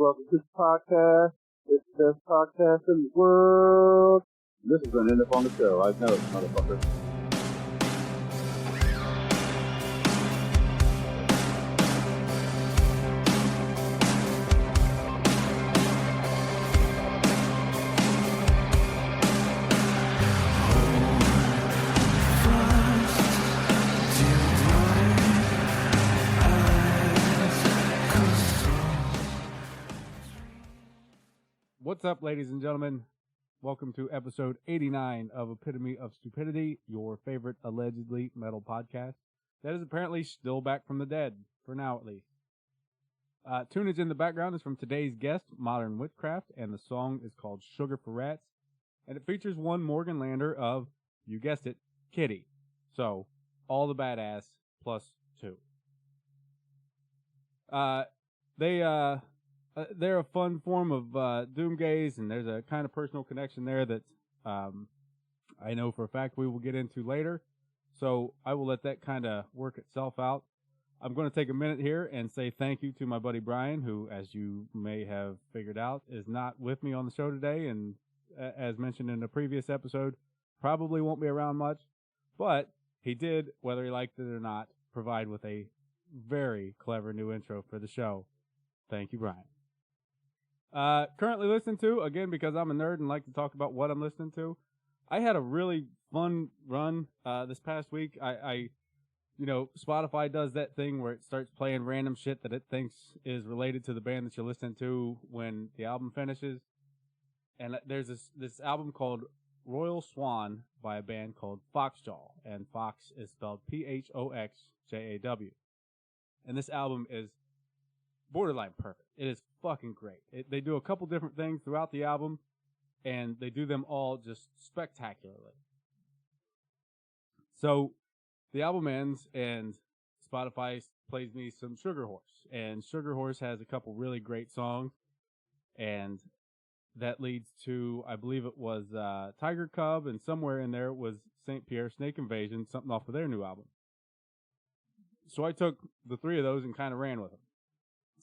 Welcome to the podcast. It's the best podcast in the world. This is going to end up on the show. I know it, motherfucker. What's up, ladies and gentlemen? Welcome to episode 89 of Epitome of Stupidity, your favorite allegedly metal podcast that is apparently still back from the dead, for now at least. Tunage in the background is from today's guest, Modern Witchcraft, and the song is called Sugar for Rats, and it features one Morgan Lander of, you guessed it, Kitty. So, all the badass plus two. They're a fun form of doomgaze, and there's a kind of personal connection there that I know for a fact we will get into later. So I will let that kind of work itself out. I'm going to take a minute here and say thank you to my buddy Brian, who, as you may have figured out, is not with me on the show today, and as mentioned in a previous episode, probably won't be around much. But he did, whether he liked it or not, provide with a very clever new intro for the show. Thank you, Brian. Currently listening to, again, because I'm a nerd and like to talk about what I'm listening to, I had a really fun run this past week. Spotify does that thing where it starts playing random shit that it thinks is related to the band that you're listening to when the album finishes. And there's this album called Royal Swan by a band called Foxjaw, and Fox is spelled P-H-O-X-J-A-W. And this album is borderline perfect. It is fucking great. They do a couple different things throughout the album, and they do them all just spectacularly. So the album ends, and Spotify plays me some Sugar Horse. And Sugar Horse has a couple really great songs, and that leads to, I believe it was Tiger Cub, and somewhere in there was St. Pierre Snake Invasion, something off of their new album. So I took the three of those and kind of ran with them.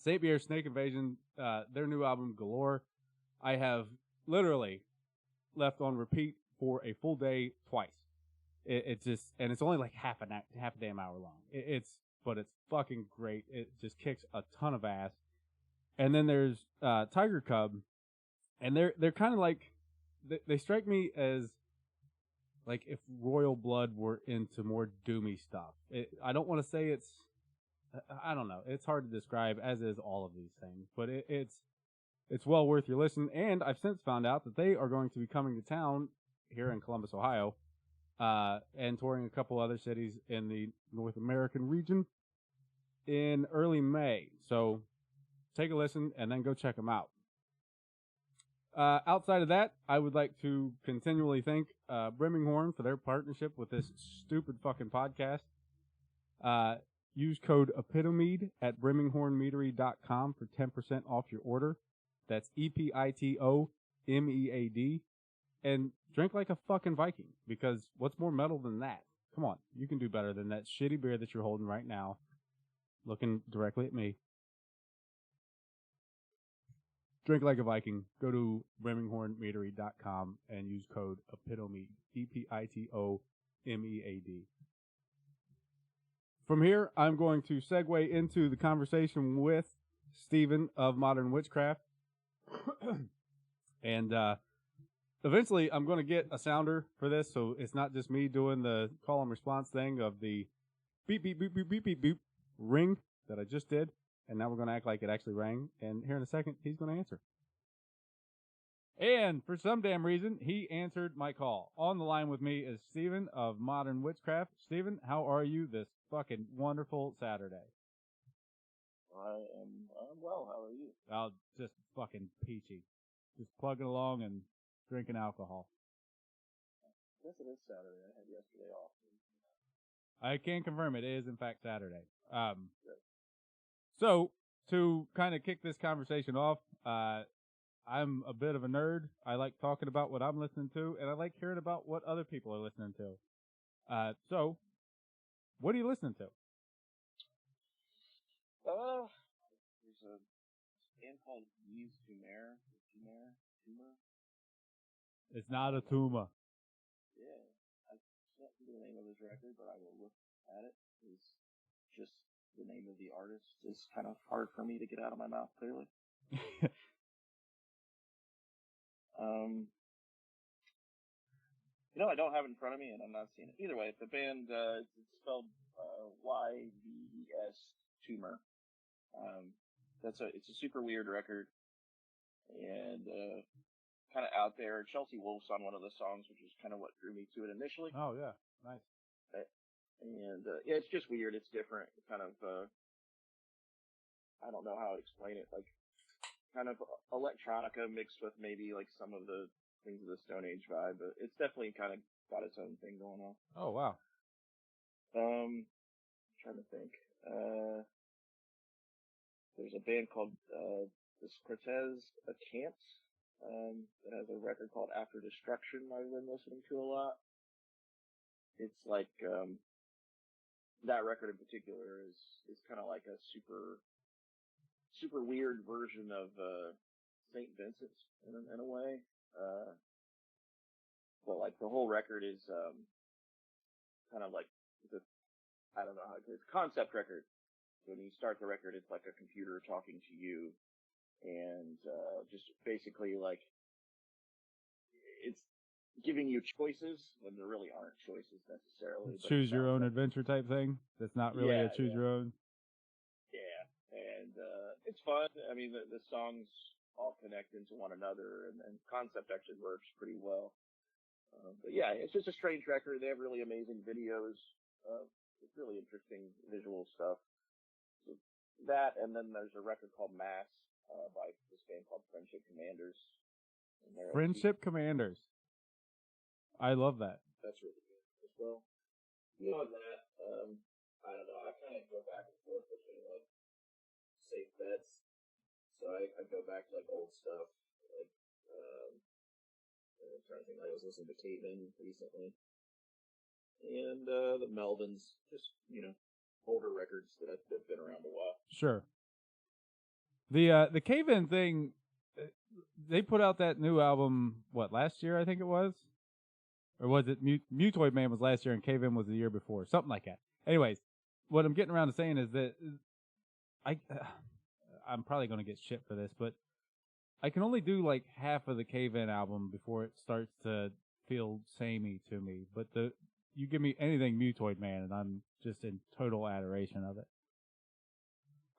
St. Pierre Snake Invasion, their new album, Galore, I have literally left on repeat for a full day twice. It's just, and it's only like half a damn hour long. But it's fucking great. It just kicks a ton of ass. And then there's Tiger Cub, and they're kind of like, they strike me as like if Royal Blood were into more doomy stuff. I don't want to say I don't know. It's hard to describe, as is all of these things. But it's well worth your listen. And I've since found out that they are going to be coming to town here in Columbus, Ohio, and touring a couple other cities in the North American region in early May. So take a listen and then go check them out. Outside of that, I would like to continually thank Brimminghorn for their partnership with this stupid fucking podcast. Use code EPITOMEAD at BrimminghornMeadery.com for 10% off your order. That's EPITOMEAD. And drink like a fucking Viking, because what's more metal than that? Come on, you can do better than that shitty beer that you're holding right now, looking directly at me. Drink like a Viking. Go to BrimminghornMeadery.com and use code EPITOMEAD. EPITOMEAD. From here, I'm going to segue into the conversation with Steven of Modern Witchcraft. And eventually, I'm going to get a sounder for this, so it's not just me doing the call and response thing of the beep, beep, beep, beep, beep, beep, beep ring that I just did. And now we're going to act like it actually rang. And here in a second, he's going to answer. And for some damn reason, he answered my call. On the line with me is Steven of Modern Witchcraft. Steven, how are you this fucking wonderful Saturday? I'm well. How are you? Oh, just fucking peachy. Just plugging along and drinking alcohol. I guess it is Saturday. I had yesterday off. I can confirm it is, in fact, Saturday. So, to kind of kick this conversation off, I'm a bit of a nerd. I like talking about what I'm listening to, and I like hearing about what other people are listening to. So, what are you listening to? There's a band called Use Tumor. It's not a tumor. Yeah, I can't think of the name of his record, but I will look at it. It's just the name of the artist is kind of hard for me to get out of my mouth clearly. I don't have it in front of me, and I'm not seeing it. Either way, the band it's spelled YVES Tumor. It's a super weird record, and kind of out there. Chelsea Wolf's on one of the songs, which is kind of what drew me to it initially. Oh yeah, nice. And yeah, it's just weird. It's different. Kind of I don't know how to explain it. Like kind of electronica mixed with maybe like some of the things of the Stone Age vibe, but it's definitely kind of got its own thing going on. Oh wow. I'm trying to think. There's a band called the Cortez Camps that has a record called After Destruction I've been listening to a lot. It's like that record in particular is kind of like a super weird version of St. Vincent's in a way. But like the whole record is kind of like I don't know how it's a concept record. So when you start the record, it's like a computer talking to you, and just basically like it's giving you choices when there really aren't choices necessarily. Choose your own adventure type thing. That's not really a choose your own. Yeah, and it's fun. I mean, the songs all connect into one another, and concept actually works pretty well. But yeah, it's just a strange record. They have really amazing videos. It's really interesting visual stuff. So that, and then there's a record called Mass by this band called Friendship Commanders. Friendship Commanders. I love that. That's really good as well. Beyond that, I don't know. I kind of go back and forth between like safe bets. So I go back to like old stuff. Like I'm trying to think. I was listening to Caveman recently, and the Melvins, just older records that have been around a while. Sure. The Cave-In thing, they put out that new album last year I think it was, or was it Mutoid Man was last year and Cave-In was the year before, something like that. Anyways, what I'm getting around to saying is that I'm probably going to get shit for this, but I can only do like half of the Cave-In album before it starts to feel samey to me. But you give me anything Mutoid Man, and I'm just in total adoration of it.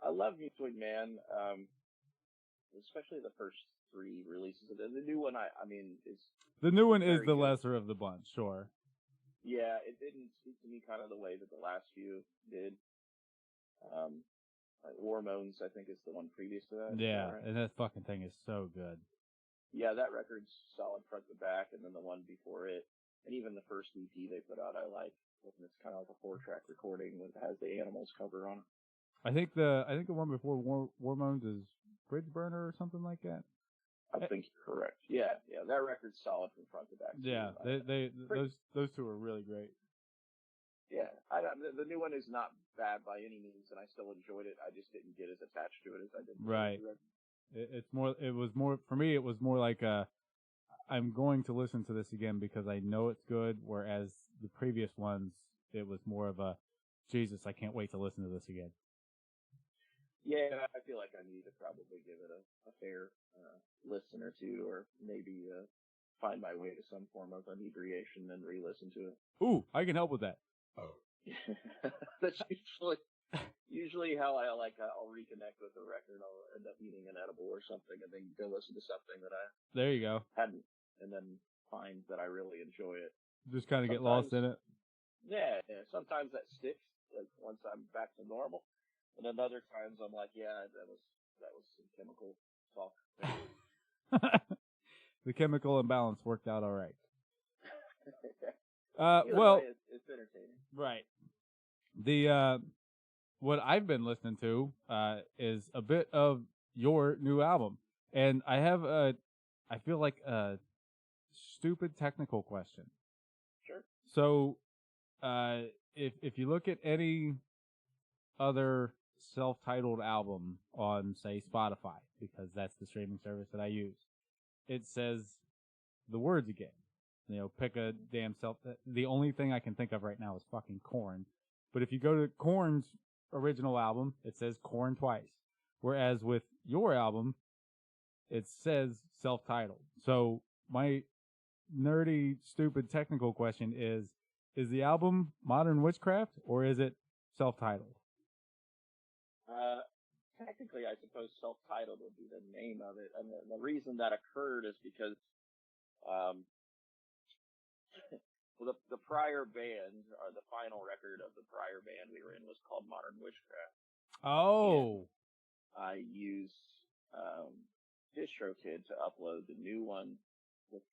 I love Mutoid Man, especially the first 3 releases. The new one, I mean, is the new one is the good. lesser of the bunch, sure. Yeah, it didn't speak to me kind of the way that the last few did. Like Hormones, I think, is the one previous to that. Yeah, right? and that fucking thing is so good. Yeah, that record's solid front to back, and then the one before it, and even the first EP they put out, I like. And it's kind of like a 4-track recording that has the Animals cover on it. I think the one before Hormones is Bridge Burner or something like that. I think you're correct. Yeah, that record's solid from front to back. Yeah, those two are really great. Yeah, the new one is not bad by any means, and I still enjoyed it. I just didn't get as attached to it as I did. Right. It was more for me. It was more like I'm going to listen to this again because I know it's good. Whereas the previous ones, it was more of a Jesus. I can't wait to listen to this again. Yeah, I feel like I need to probably give it a fair listen or two, or maybe find my way to some form of inebriation and re-listen to it. Ooh, I can help with that. Oh. That's usually how I'll reconnect with a record. I'll end up eating an edible or something, and then go listen to something that I there you go hadn't, and then find that I really enjoy it. Just kind of get lost in it. Yeah. Sometimes that sticks. Like once I'm back to normal, and then other times I'm like, yeah, that was some chemical talk. The chemical imbalance worked out all right. Well, it's entertaining. Right. The what I've been listening to is a bit of your new album, and I have I feel like a stupid technical question. Sure. So, if you look at any other self-titled album on, say, Spotify, because that's the streaming service that I use, it says the words again. Pick a damn the only thing I can think of right now is fucking Korn. But if you go to Korn's original album, it says Korn twice. Whereas with your album, it says self-titled. So my nerdy, stupid technical question is the album Modern Witchcraft or is it self-titled? Technically, I suppose self-titled would be the name of it. And the reason that occurred is because the prior band, or the final record of the prior band we were in, was called Modern Witchcraft. Oh. And I used DistroKid to upload the new one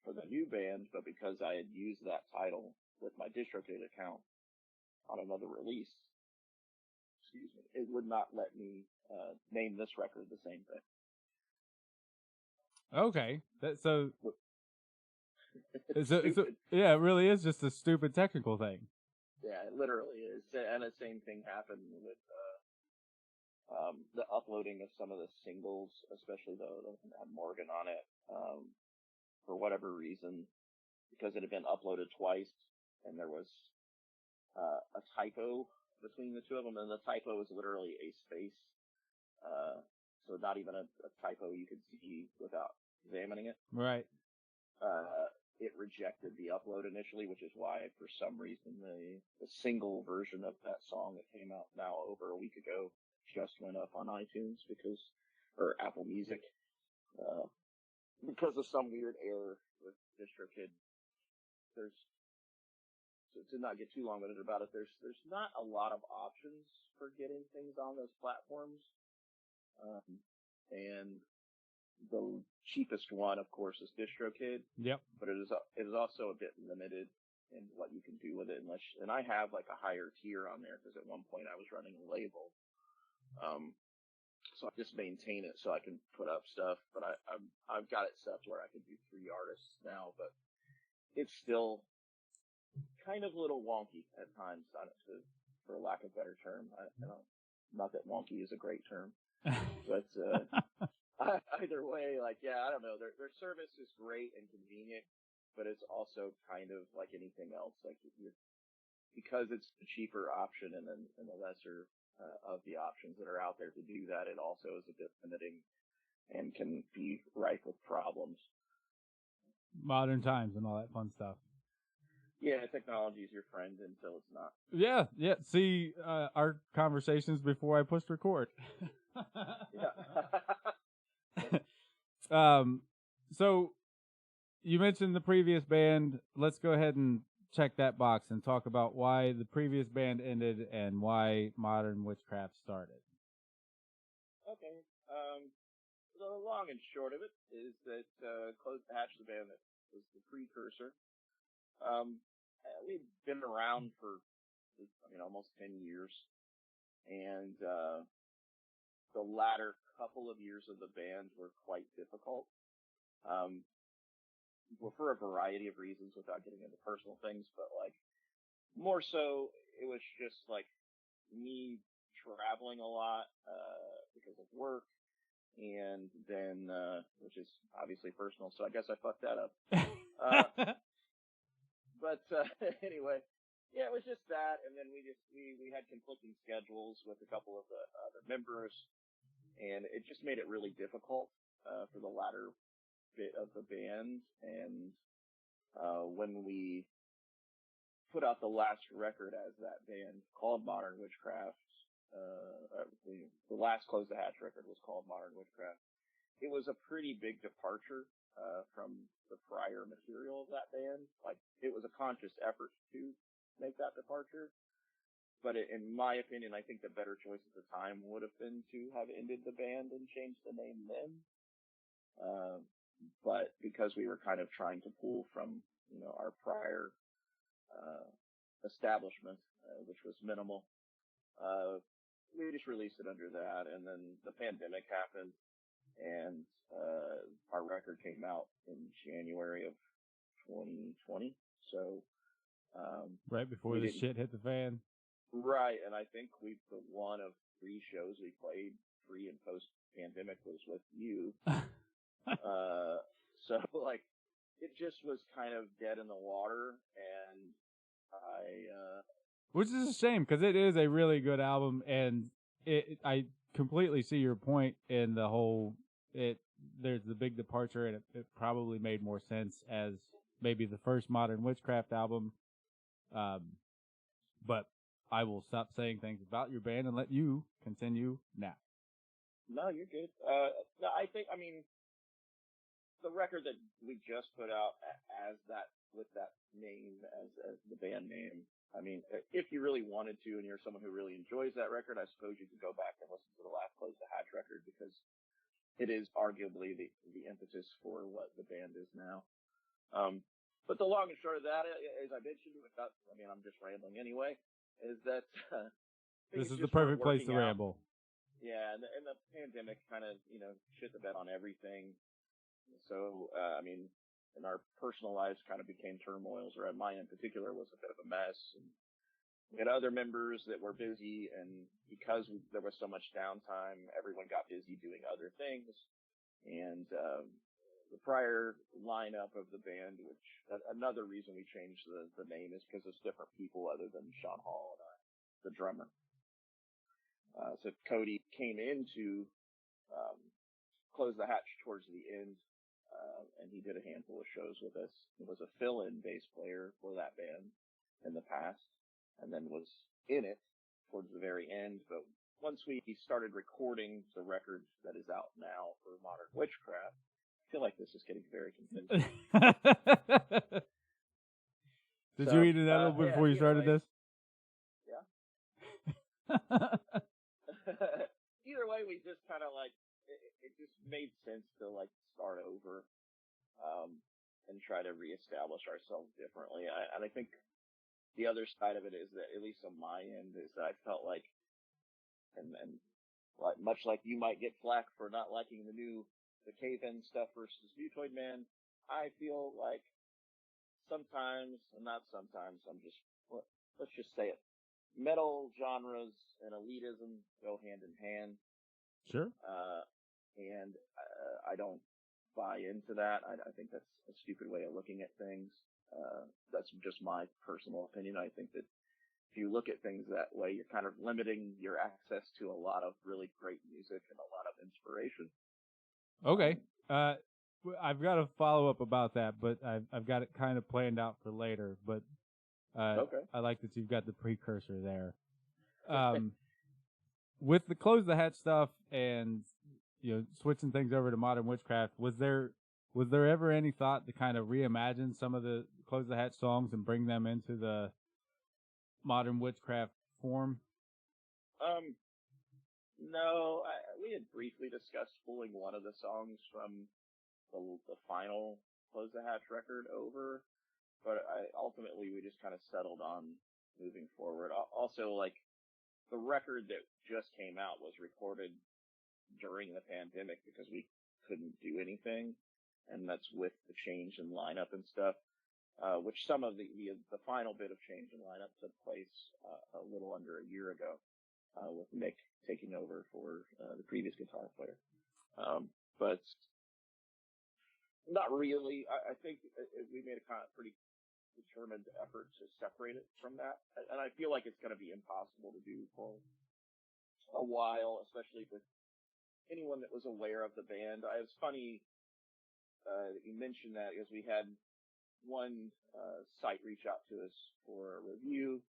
for the new band, but because I had used that title with my DistroKid account on another release, it would not let me name this record the same thing. Okay. Yeah, it really is just a stupid technical thing. Yeah, it literally is. And the same thing happened with the uploading of some of the singles, especially though that had Morgan on it, for whatever reason, because it had been uploaded twice, and there was a typo between the two of them, and the typo was literally a space, so not even a typo you could see without examining it. Right. It rejected the upload initially, which is why, for some reason, the single version of that song that came out now over a week ago just went up on iTunes or Apple Music, because of some weird error with DistroKid. To not get too long-winded about it, there's not a lot of options for getting things on those platforms, and the cheapest one, of course, is DistroKid. Yep. But it is also a bit limited in what you can do with it, and I have like a higher tier on there because at one point I was running a label, so I just maintain it so I can put up stuff. But I've got it set where I can do 3 artists now, but it's still kind of a little wonky at times, for lack of a better term. Not that wonky is a great term, but either way, I don't know. Their service is great and convenient, but it's also kind of like anything else. Because it's the cheaper option and the lesser of the options that are out there to do that, it also is a bit limiting and can be rife with problems. Modern times and all that fun stuff. Yeah, technology is your friend until it's not. Yeah. See, our conversations before I pushed record. Yeah. So you mentioned the previous band. Let's go ahead and check that box and talk about why the previous band ended and why Modern Witchcraft started. Okay. The long and short of it is that Close the Hatch, the band that was the precursor, we've been around for almost 10 years, and the latter couple of years of the band were quite difficult. Well, for a variety of reasons, without getting into personal things, but more so, it was just me traveling a lot because of work, and then which is obviously personal, so I guess I fucked that up. But anyway, yeah, it was just that, and then we had conflicting schedules with a couple of the other members, and it just made it really difficult for the latter bit of the band. And when we put out the last record as that band called Modern Witchcraft, the last Close the Hatch record was called Modern Witchcraft. It was a pretty big departure from the prior material of that band. It was a conscious effort to make that departure. But in my opinion, I think the better choice at the time would have been to have ended the band and changed the name then. But because we were kind of trying to pull from, our prior establishment, which was minimal, we just released it under that. And then the pandemic happened, and our record came out in January of 2020. So right before the shit hit the fan. Right, and I think we've the one of 3 shows we played pre and post pandemic was with you. So like it just was kind of dead in the water, and which is a shame because it is a really good album, and I completely see your point in the whole there's the big departure, and it probably made more sense as maybe the first Modern Witchcraft album. But I will stop saying things about your band and let you continue now. No, you're good. No, I mean, the record that we just put out as that, with that name, as the band name, I mean, if you really wanted to and you're someone who really enjoys that record, I suppose you could go back and listen to the last Close the Hatch record, because it is arguably the impetus for what the band is now. But the long and short of that, as I mentioned, I'm just rambling anyway, is that this is the perfect place to ramble. Yeah, and the pandemic kind of, shit the bed on everything. So, and our personal lives kind of became turmoils, or mine in particular was a bit of a mess. And we had other members that were busy, and because there was so much downtime, everyone got busy doing other things. And the prior lineup of the band, which another reason we changed the name is because it's different people other than Sean Hall and I, the drummer. So Cody came into Close the Hatch towards the end, and he did a handful of shows with us. He was a fill-in bass player for that band in the past, and then was in it towards the very end. But once we started recording the record that is out now for Modern Witchcraft, I feel like this is getting very convincing. Did you eat an edible before you started this? Yeah. Either way, we just kind of like, it just made sense to like start over, and try to reestablish ourselves differently. And I think the other side of it is that, at least on my end, is that I felt like, and like, much like you might get flack for not liking the Cave-In stuff versus Mutoid Man, I feel like sometimes, and not sometimes, let's just say it, metal genres and elitism go hand in hand. Sure. And I don't buy into that. I think that's a stupid way of looking at things. That's just my personal opinion. I think that if you look at things that way, you're kind of limiting your access to a lot of really great music and a lot of inspiration. Okay. I've got a follow up about that, but I've got it kind of planned out for later. But okay. I like that you've got the precursor there. With the Close the Hatch stuff and switching things over to Modern Witchcraft, was there ever any thought to kind of reimagine some of the Close the Hatch songs and bring them into the Modern Witchcraft form? No, we had briefly discussed pulling one of the songs from the final Close the Hatch record over, but ultimately we just kind of settled on moving forward. Also, like, the record that just came out was recorded during the pandemic because we couldn't do anything, and that's with the change in lineup and stuff, which some of the final bit of change in lineup took place a little under a year ago, with Nick taking over for the previous guitar player. But not really. I think we made a kind of pretty determined effort to separate it from that, and I feel like it's going to be impossible to do for a while, especially with anyone that was aware of the band. It's funny that you mentioned that, because we had one site reach out to us for a review,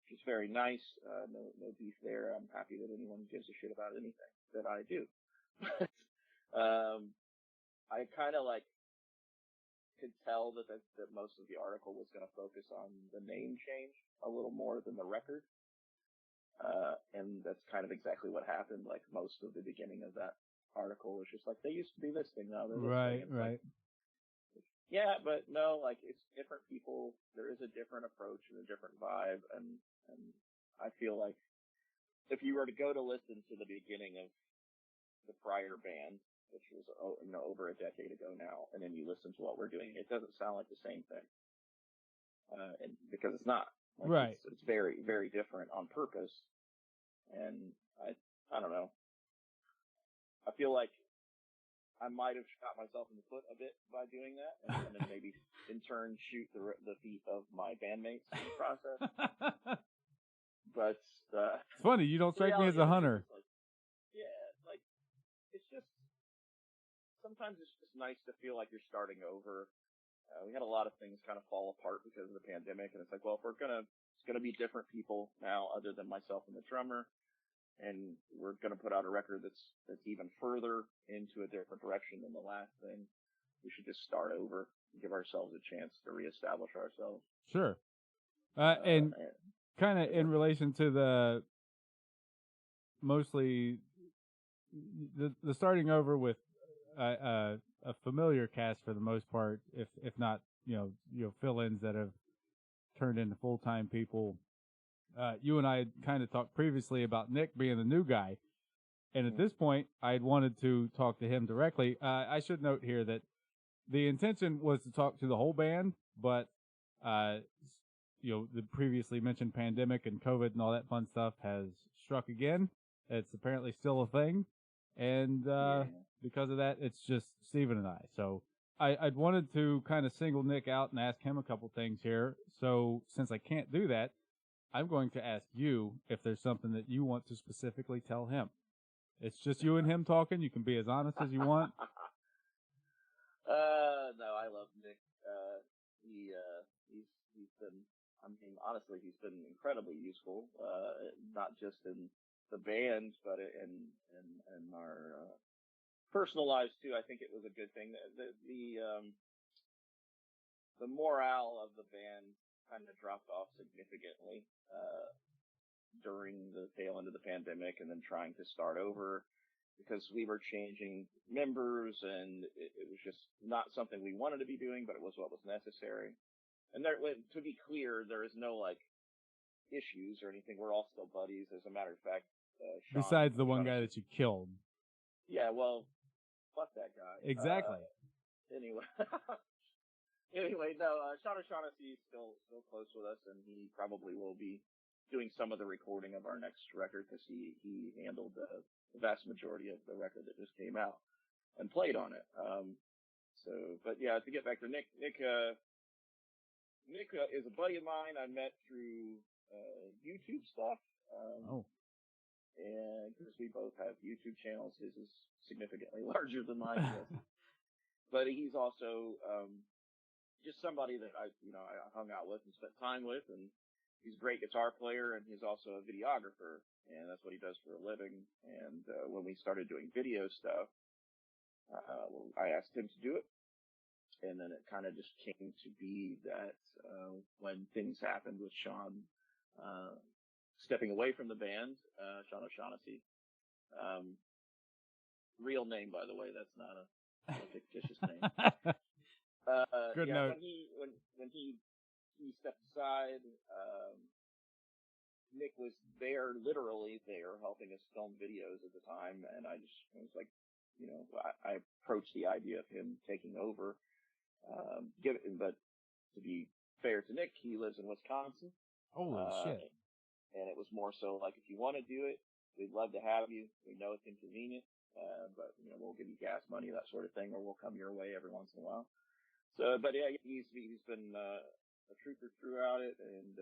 which is very nice. No beef there. I'm happy that anyone gives a shit about anything that I do. I kind of could tell that most of the article was going to focus on the name change a little more than the record. And that's kind of exactly what happened. Like, most of the beginning of that article was just like, they used to be this thing, now they're this thing. Right. Yeah, but no, it's different people. There is a different approach and a different vibe, and I feel like if you were to go to listen to the beginning of the prior band, which was over a decade ago now, and then you listen to what we're doing, it doesn't sound like the same thing, and because it's not. Right. It's very, very different on purpose. And I don't know. I feel like I might have shot myself in the foot a bit by doing that, and then maybe in turn shoot the feet of my bandmates in the process. But it's funny, you don't strike me as a hunter. It's just sometimes it's just nice to feel like you're starting over. We had a lot of things kind of fall apart because of the pandemic, and it's like, well, if it's gonna be different people now other than myself and the drummer, and we're gonna put out a record that's even further into a different direction than the last thing. We should just start over and give ourselves a chance to reestablish ourselves. Sure. And kind of in relation to the mostly the starting over with a familiar cast for the most part, if not fill-ins that have turned into full-time people. You and I had kind of talked previously about Nick being the new guy, and at this point, I had wanted to talk to him directly. I should note here that the intention was to talk to the whole band, but the previously mentioned pandemic and COVID and all that fun stuff has struck again. It's apparently still a thing, and because of that, it's just Steven and I. So I'd wanted to kind of single Nick out and ask him a couple things here. So since I can't do that, I'm going to ask you if there's something that you want to specifically tell him. It's just you and him talking. You can be as honest as you want. No, I love Nick. He's been, honestly, he's been incredibly useful, not just in the band, but in our personal lives too. I think it was a good thing. The morale of the band kind of dropped off significantly during the tail end of the pandemic, and then trying to start over because we were changing members, and it was just not something we wanted to be doing, but it was what was necessary. And there, to be clear, there is no issues or anything. We're all still buddies. As a matter of fact, Sean, besides the one guy that you killed. Yeah, well, fuck that guy. Exactly. Anyway. No, Sean O'Shaughnessy is still close with us, and he probably will be doing some of the recording of our next record because he handled the vast majority of the record that just came out and played on it. But yeah, to get back to Nick is a buddy of mine I met through YouTube stuff. And because we both have YouTube channels, his is significantly larger than mine. But he's also just somebody that I hung out with and spent time with, and he's a great guitar player, and he's also a videographer, and that's what he does for a living. And when we started doing video stuff, I asked him to do it, and then it kind of just came to be that when things happened with Sean stepping away from the band, Sean O'Shaughnessy, real name, by the way, that's not a fictitious name. Good note. When he stepped aside, Nick was literally there, helping us film videos at the time, and I was like, I approached the idea of him taking over. But to be fair to Nick, he lives in Wisconsin. Holy shit! And it was more so like, if you want to do it, we'd love to have you. We know it's inconvenient, but we'll give you gas money, that sort of thing, or we'll come your way every once in a while. So, but yeah, he's been a trooper throughout it, and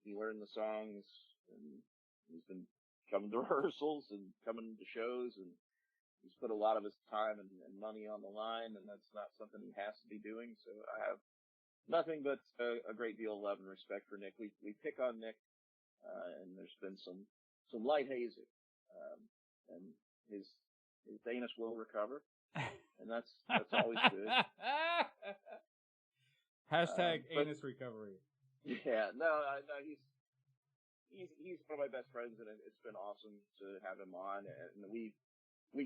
he learned the songs, and he's been coming to rehearsals and coming to shows, and he's put a lot of his time and money on the line, and that's not something he has to be doing. So I have nothing but a great deal of love and respect for Nick. We pick on Nick, and there's been some light hazing, and his anus will recover. And that's always good. Hashtag anus recovery. Yeah, no, he's one of my best friends, and it's been awesome to have him on. And we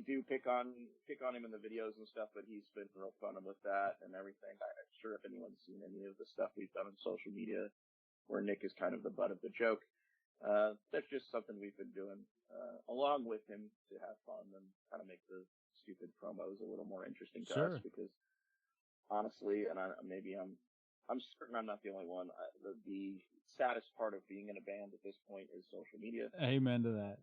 do pick on him in the videos and stuff, but he's been real fun with that and everything. I'm sure if anyone's seen any of the stuff we've done on social media, where Nick is kind of the butt of the joke, that's just something we've been doing along with him to have fun and kind of make the stupid promos a little more interesting to us, because honestly, and maybe I'm I'm certain I'm not the only one. The saddest part of being in a band at this point is social media. Amen to that.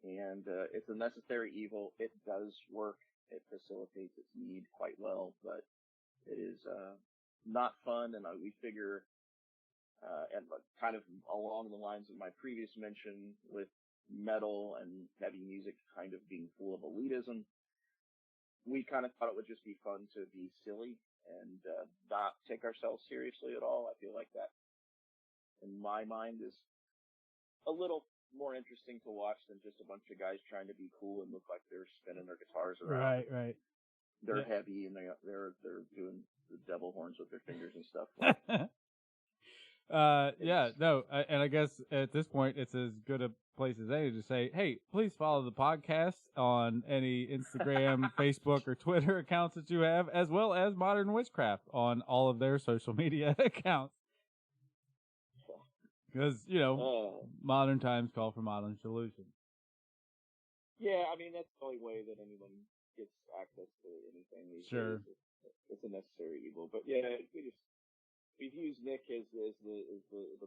And it's a necessary evil. It does work. It facilitates its need quite well, but it is not fun. And we figure, and kind of along the lines of my previous mention with metal and heavy music kind of being full of elitism, we kind of thought it would just be fun to be silly and not take ourselves seriously at all. I feel like that, in my mind, is a little more interesting to watch than just a bunch of guys trying to be cool and look like they're spinning their guitars around. Right. They're heavy and they're doing the devil horns with their fingers and stuff. And I guess at this point it's as good a place as any to say, hey, please follow the podcast on any Instagram, Facebook, or Twitter accounts that you have, as well as Modern Witchcraft on all of their social media accounts. Because, modern times call for modern solutions. Yeah, I mean, that's the only way that anyone gets access to anything these days. It's a necessary evil. But yeah, we've used Nick as the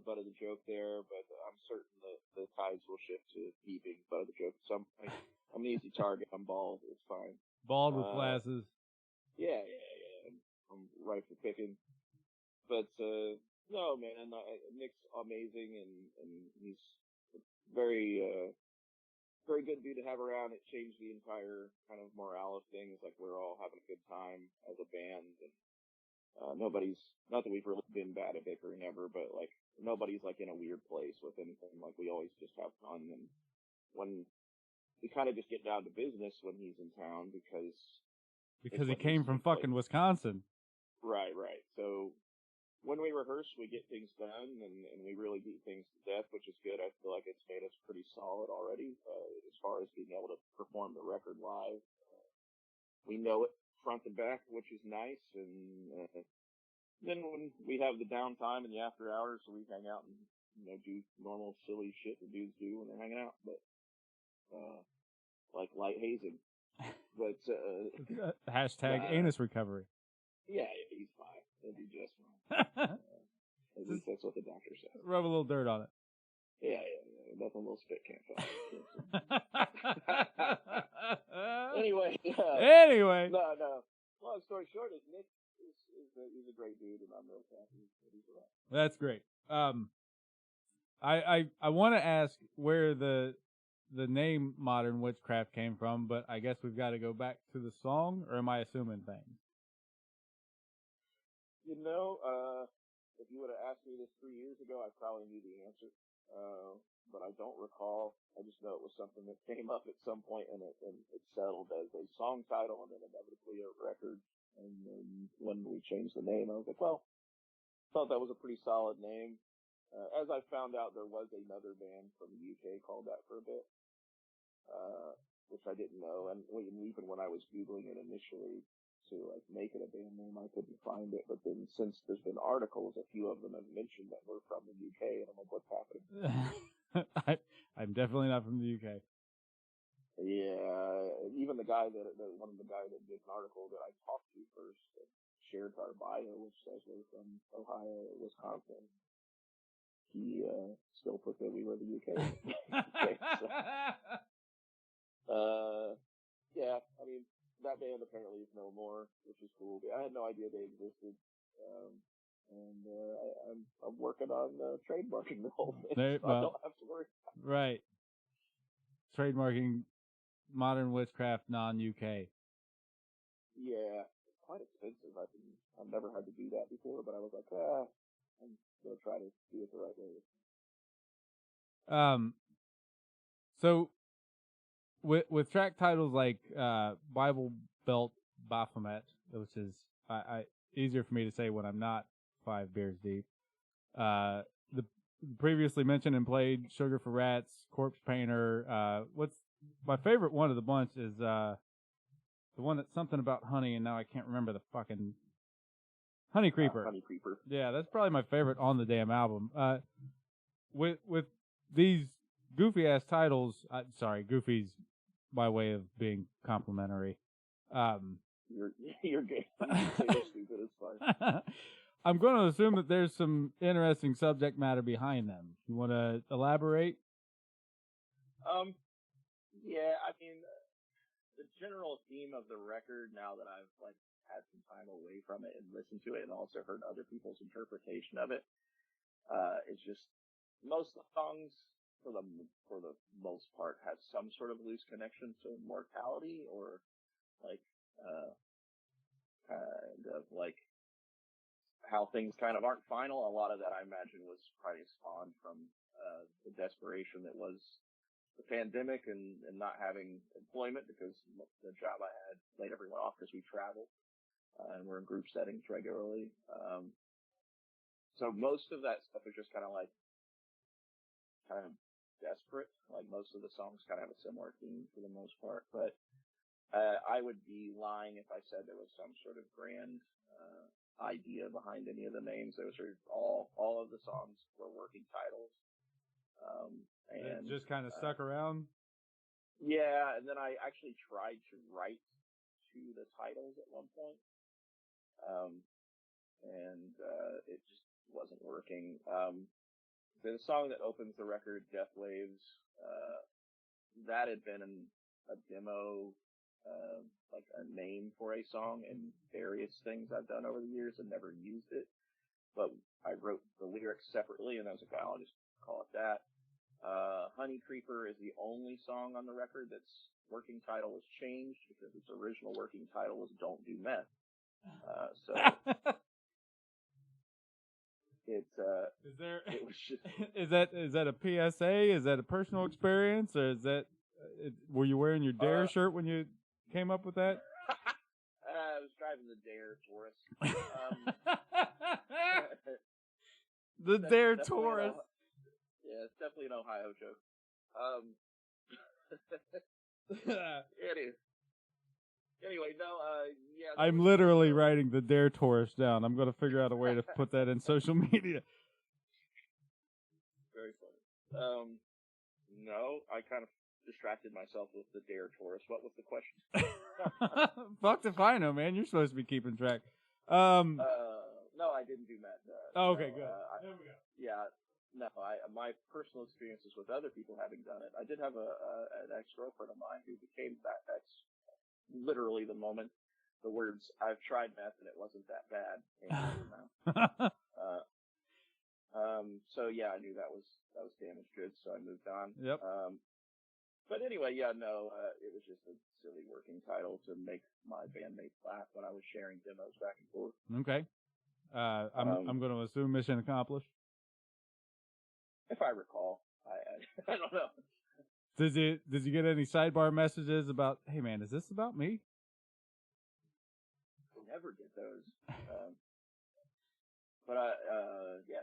butt of the joke there, but I'm certain that the tides will shift to me being the butt of the joke. So I'm an easy target. I'm bald. It's fine. Bald with glasses. Yeah. I'm right for picking. But, no, man, Nick's amazing, and he's a very, very good dude to have around. It changed the entire kind of morale of things. Like, we're all having a good time as a band, and nobody's, not that we've really been bad at bickering ever, but like, nobody's like in a weird place with anything. Like, we always just have fun, and when we kind of just get down to business when he's in town because he came from fucking Wisconsin. Right. So when we rehearse, we get things done, and we really beat things to death, which is good. I feel like it's made us pretty solid already as far as being able to perform the record live. We know it front and back, which is nice. And then when we have the downtime and the after hours, we hang out and do normal silly shit that dudes do when they're hanging out, but like light hazing. But hashtag anus recovery. Yeah, he's fine. He'll be just fine. At least that's what the doctor says. Rub a little dirt on it. Yeah. Nothing a little spit can't fix. Anyway. No. Long story short is Nick is a great dude, and I'm real happy that he's around. That's great. I want to ask where the name Modern Witchcraft came from, but I guess we've got to go back to the song, or am I assuming things? If you would have asked me this 3 years ago, I probably knew the answer. But I don't recall. I just know it was something that came up at some point, and it settled as a song title and then inevitably a record. And then when we changed the name, I was like, well, thought that was a pretty solid name. As I found out, there was another band from the UK called that for a bit, which I didn't know. And even when I was Googling it initially to make it a band name, I couldn't find it. But then since there's been articles, a few of them have mentioned that we're from the UK, and I'm like, what's happening? I'm definitely not from the UK. Yeah, even one of the guys that did an article that I talked to first shared our bio, which says we're from Ohio or Wisconsin. He still put that we were the UK. Yeah, I mean, that band apparently is no more, which is cool. I had no idea they existed. I'm working on trademarking the whole thing, I don't have to worry. Right. Trademarking Modern Witchcraft non-UK. Yeah, it's quite expensive. I've never had to do that before, but I was like, I'm going to try to do it the right way. So with track titles like Bible Belt Baphomet, which is easier for me to say when I'm not 5 beers deep. The previously mentioned and played Sugar for Rats, Corpse Painter. What's my favorite one of the bunch is the one that's something about honey, and now I can't remember the fucking Honey Creeper. Honey Creeper. Yeah, that's probably my favorite on the damn album. With these goofy ass titles, sorry, goofy's by way of being complimentary. You're good. You're stupid. It's fine. I'm going to assume that there's some interesting subject matter behind them. You want to elaborate? Yeah, I mean, the general theme of the record, now that I've like had some time away from it and listened to it, and also heard other people's interpretation of it, is just most of the songs, for the most part, have some sort of loose connection to mortality, or like kind of like how things kind of aren't final. A lot of that, I imagine, was probably spawned from the desperation that was the pandemic and not having employment, because the job I had laid everyone off because we traveled and we're in group settings regularly. So most of that stuff is just kind of desperate. Like most of the songs kind of have a similar theme for the most part, but I would be lying if I said there was some sort of grand idea behind any of the names. Those are all of the songs were working titles. And it just kind of stuck around. Yeah, and then I actually tried to write to the titles at one point, and it just wasn't working. The song that opens the record, Death Waves, that had been a demo, like a name for a song in various things I've done over the years, and never used it. But I wrote the lyrics separately, and I was like, I'll just call it that. Honey Creeper is the only song on the record that's working title was changed, because its original working title was Don't Do Meth. So it was just, is that a PSA? Is that a personal experience, or is that were you wearing your DARE shirt when you came up with that? I was driving the DARE Taurus. The DARE Taurus. Yeah, it's definitely an Ohio joke. Anyway, no, yeah. I'm literally writing the DARE Taurus down. I'm going to figure out a way to put that in social media. Very funny. No, I kind of distracted myself with the DARE Taurus. What was the question? Fucked if I know, man. You're supposed to be keeping track. No, I didn't do that. Okay, good. There we go. Yeah. No, my personal experiences with other people having done it. I did have an ex-girlfriend of mine who became that. That's literally the moment the words "I've tried meth and it wasn't that bad" came out of her mouth. So yeah, I knew that was damaged goods, so I moved on. Yep. But anyway, yeah, no, it was just a silly working title to make my bandmates laugh when I was sharing demos back and forth. Okay. I'm going to assume mission accomplished. If I recall, I don't know. Did you get any sidebar messages about, hey man, is this about me? I never get those. But yeah,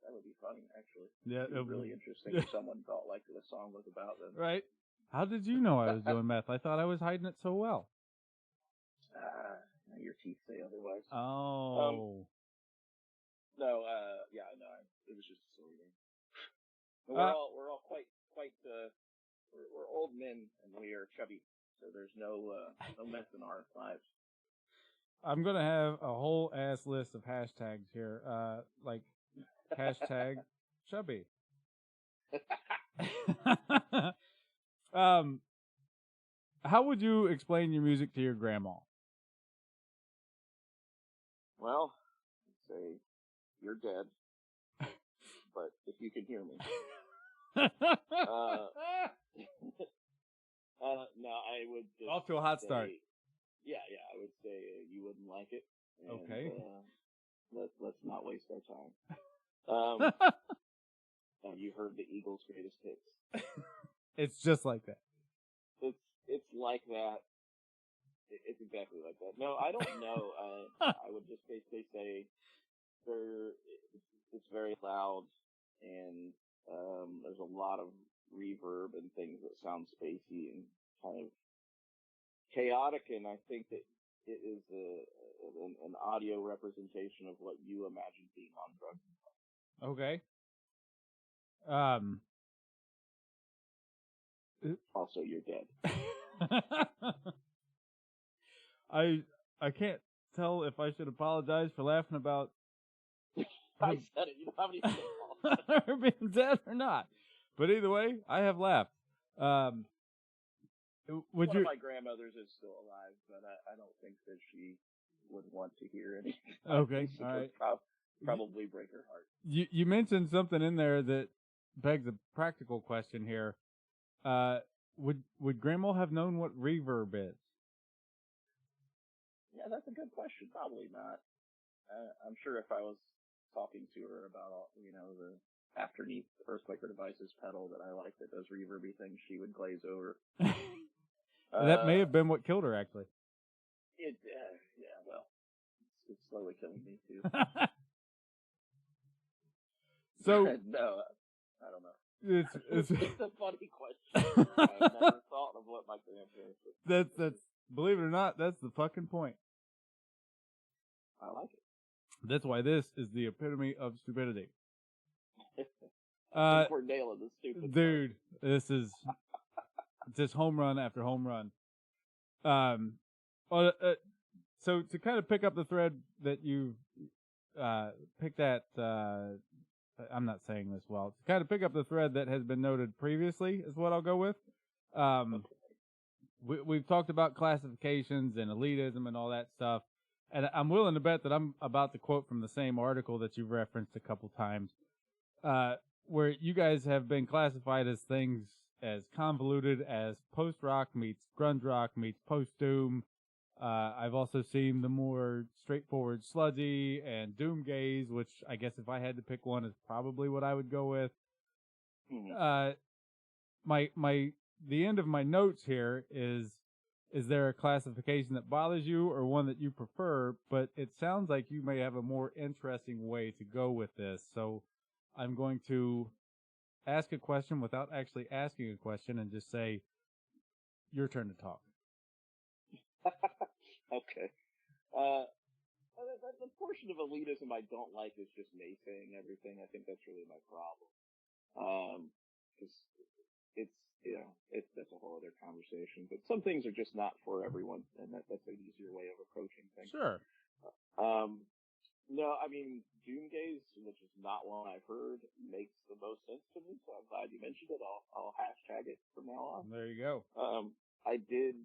that would be funny actually. Yeah, it'd be really interesting if someone felt like the song was about them. Right? How did you know I was doing meth? I thought I was hiding it so well. Your teeth say otherwise. Oh. No, yeah, no, it was just a silly name. We're all quite we're old men and we are chubby, so there's no meth in our lives. I'm gonna have a whole ass list of hashtags here, like hashtag chubby. How would you explain your music to your grandma? Well, I'd say you're dead, but if you can hear me. No, I would just off to a hot start. Yeah, I would say you wouldn't like it. And, okay. Let's not waste our time. You heard the Eagles' greatest hits. It's just like that. It's like that. It's exactly like that. No, I don't know. I would just basically say it's very loud, and there's a lot of reverb and things that sound spacey and kind of chaotic, and I think that it is an audio representation of what you imagine being on drugs. Okay. Also, you're dead. I can't tell if I should apologize for laughing about I said it. You don't have any football. her being dead or not. But either way, I have laughed. One Would of you? my grandmothers is still alive, but I don't think that she would want to hear anything. Okay, It all would right. probably break her heart. You mentioned something in there that begs a practical question here. Would Grandma have known what reverb is? Yeah, that's a good question. Probably not. I'm sure if I was talking to her about all, the afterneath Earthquaker Devices pedal that I like that does reverby things, she would glaze over. That may have been what killed her, actually. Yeah, well, it's slowly killing me too. So no, I don't know. it's It's a funny question. I've never thought of what my grandparents would. that's believe it or not, that's the fucking point. I like it. That's why this is the epitome of stupidity. I think we're nailing this stupid dude. This is just home run after home run. So to kind of pick up the thread that you picked at, I'm not saying this well. To kind of pick up the thread that has been noted previously is what I'll go with. We've talked about classifications and elitism and all that stuff. And I'm willing to bet that I'm about to quote from the same article that you've referenced a couple times, where you guys have been classified as things as convoluted as post-rock meets grunge rock meets post-doom. I've also seen the more straightforward sludgy and doomgaze, which I guess if I had to pick one is probably what I would go with. The end of my notes here is there a classification that bothers you or one that you prefer? But it sounds like you may have a more interesting way to go with this. So I'm going to ask a question without actually asking a question and just say, your turn to talk. Okay. The portion of elitism I don't like is just naysaying everything. I think that's really my problem. Because that's a whole other conversation. But some things are just not for everyone, and that's an easier way of approaching things. Sure. No, I mean, Doomgaze, which is not one I've heard, makes the most sense to me, so I'm glad you mentioned it. I'll hashtag it from now on. There you go. I did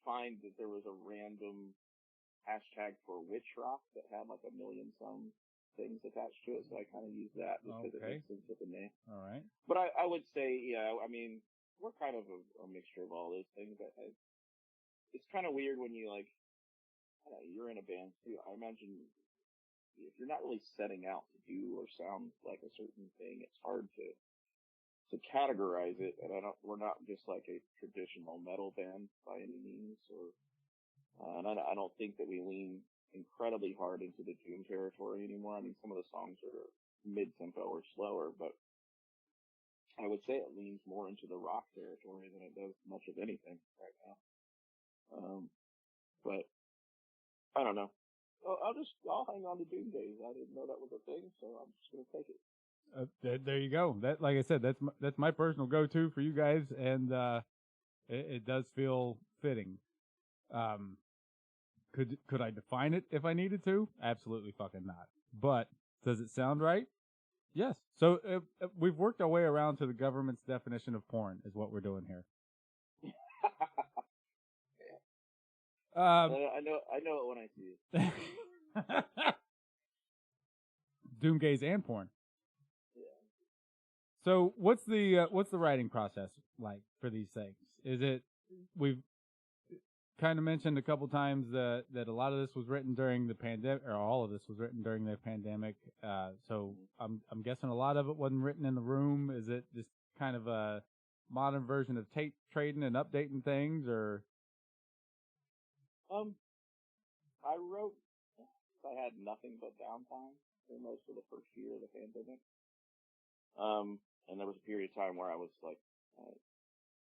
find that there was a random hashtag for witch rock that had like 1 million some things attached to it, so I kind of used that just because it makes sense with the name. All right. But I would say, I mean, we're kind of a mixture of all those things. It's kind of weird when you you're in a band too. I imagine if you're not really setting out to do or sound like a certain thing, it's hard to categorize it. And we're not just like a traditional metal band by any means, and I don't think that we lean incredibly hard into the doom territory anymore. I mean, some of the songs are mid-tempo or slower, but I would say it leans more into the rock territory than it does much of anything right now. But I don't know. I'll hang on to Doomgaze. I didn't know that was a thing, so I'm just gonna take it. There you go. That, like I said, that's my personal go-to for you guys, and it does feel fitting. Could I define it if I needed to? Absolutely fucking not. But does it sound right? Yes. So we've worked our way around to the government's definition of porn, is what we're doing here. I know it when I see it. Doomgaze and porn. Yeah. So what's the writing process like for these things? Is it, we've kind of mentioned a couple times that a lot of this was written during the pandemic, or all of this was written during the pandemic. So I'm guessing a lot of it wasn't written in the room. Is it just kind of a modern version of tape trading and updating things, or? I had nothing but downtime for most of the first year of the pandemic. And there was a period of time where I was like,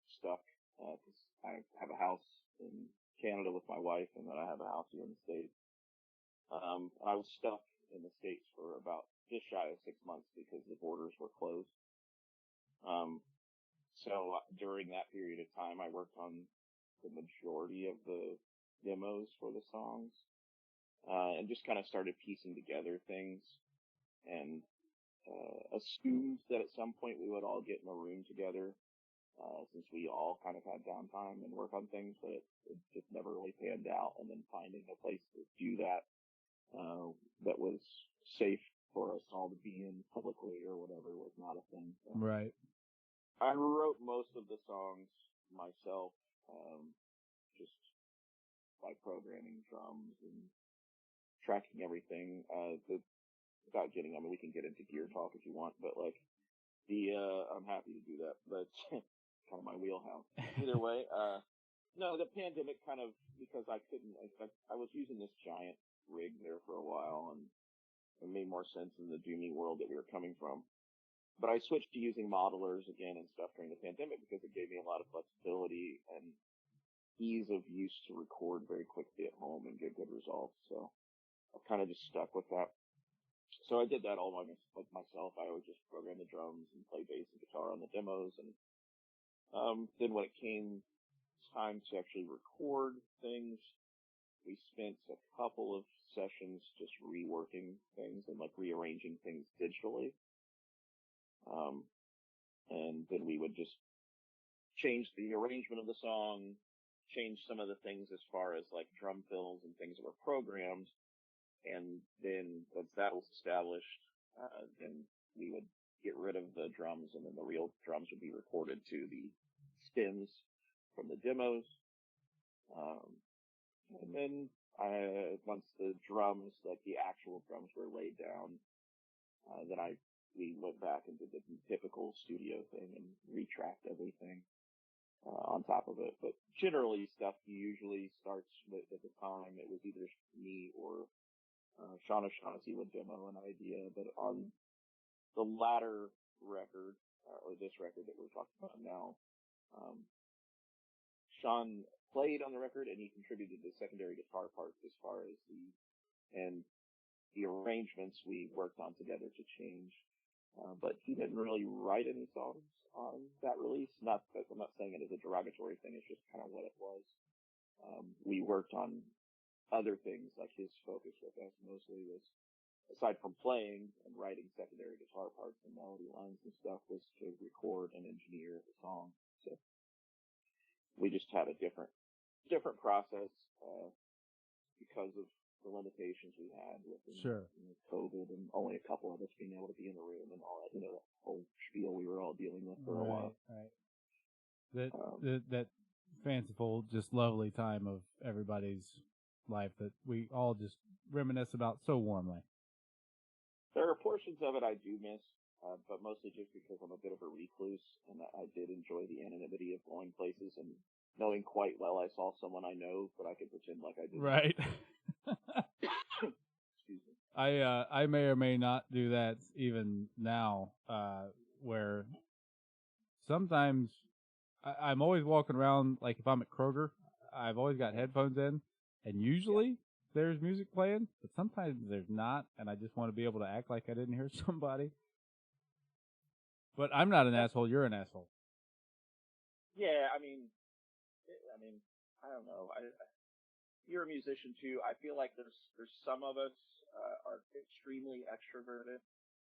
stuck, cause I have a house in Canada with my wife, and then I have a house here in the States. I was stuck in the States for about just shy of 6 months because the borders were closed. So during that period of time, I worked on the majority of the demos for the songs, and just kind of started piecing together things. and assumed that at some point we would all get in a room together, since we all kind of had downtime and work on things, but it just never really panned out. And then finding a place to do that that was safe for us all to be in publicly or whatever was not a thing. So Right. I wrote most of the songs myself, just by programming drums and tracking everything. Without getting, I mean, we can get into gear talk if you want, but like I'm happy to do that, but kind of my wheelhouse. Either way, no, the pandemic kind of, because I was using this giant rig there for a while, and it made more sense in the doomy world that we were coming from. But I switched to using modelers again and stuff during the pandemic because it gave me a lot of flexibility and ease of use to record very quickly at home and get good results. So I've kind of just stuck with that. So I did that all by myself. I would just program the drums and play bass and guitar on the demos. And then when it came time to actually record things, we spent a couple of sessions just reworking things and like rearranging things digitally. And then we would just change the arrangement of the song, change some of the things as far as like drum fills and things that were programmed. And then once that was established, then we would get rid of the drums, and then the real drums would be recorded to the stems from the demos. And then once the drums, like the actual drums, were laid down, then we went back and did the typical studio thing and retracked everything on top of it. But generally, stuff usually starts with, at the time, it was either me or Sean O'Shaughnessy would demo an idea. But on the latter record, or this record that we're talking about now, Sean played on the record and he contributed the secondary guitar parts as far as the arrangements we worked on together to change. But he didn't really write any songs on that release. I'm not saying it as a derogatory thing. It's just kind of what it was. We worked on other things, like his focus with us mostly was, aside from playing and writing secondary guitar parts and melody lines and stuff, was to record and engineer the song. So we just had a different process, because of the limitations we had with COVID and only a couple of us being able to be in the room and all that, that whole spiel we were all dealing with for a while. Right. That fanciful, just lovely time of everybody's life that we all just reminisce about so warmly. There are portions of it I do miss, but mostly just because I'm a bit of a recluse, and I did enjoy the anonymity of going places and knowing quite well I saw someone I know, but I could pretend like I didn't. Right. Excuse me. I may or may not do that even now, where sometimes I'm always walking around, like if I'm at Kroger, I've always got headphones in, and usually there's music playing, but sometimes there's not, and I just want to be able to act like I didn't hear somebody. But I'm not an asshole, you're an asshole. Yeah, I mean, I don't know. You're a musician too. I feel like there's some of us are extremely extroverted,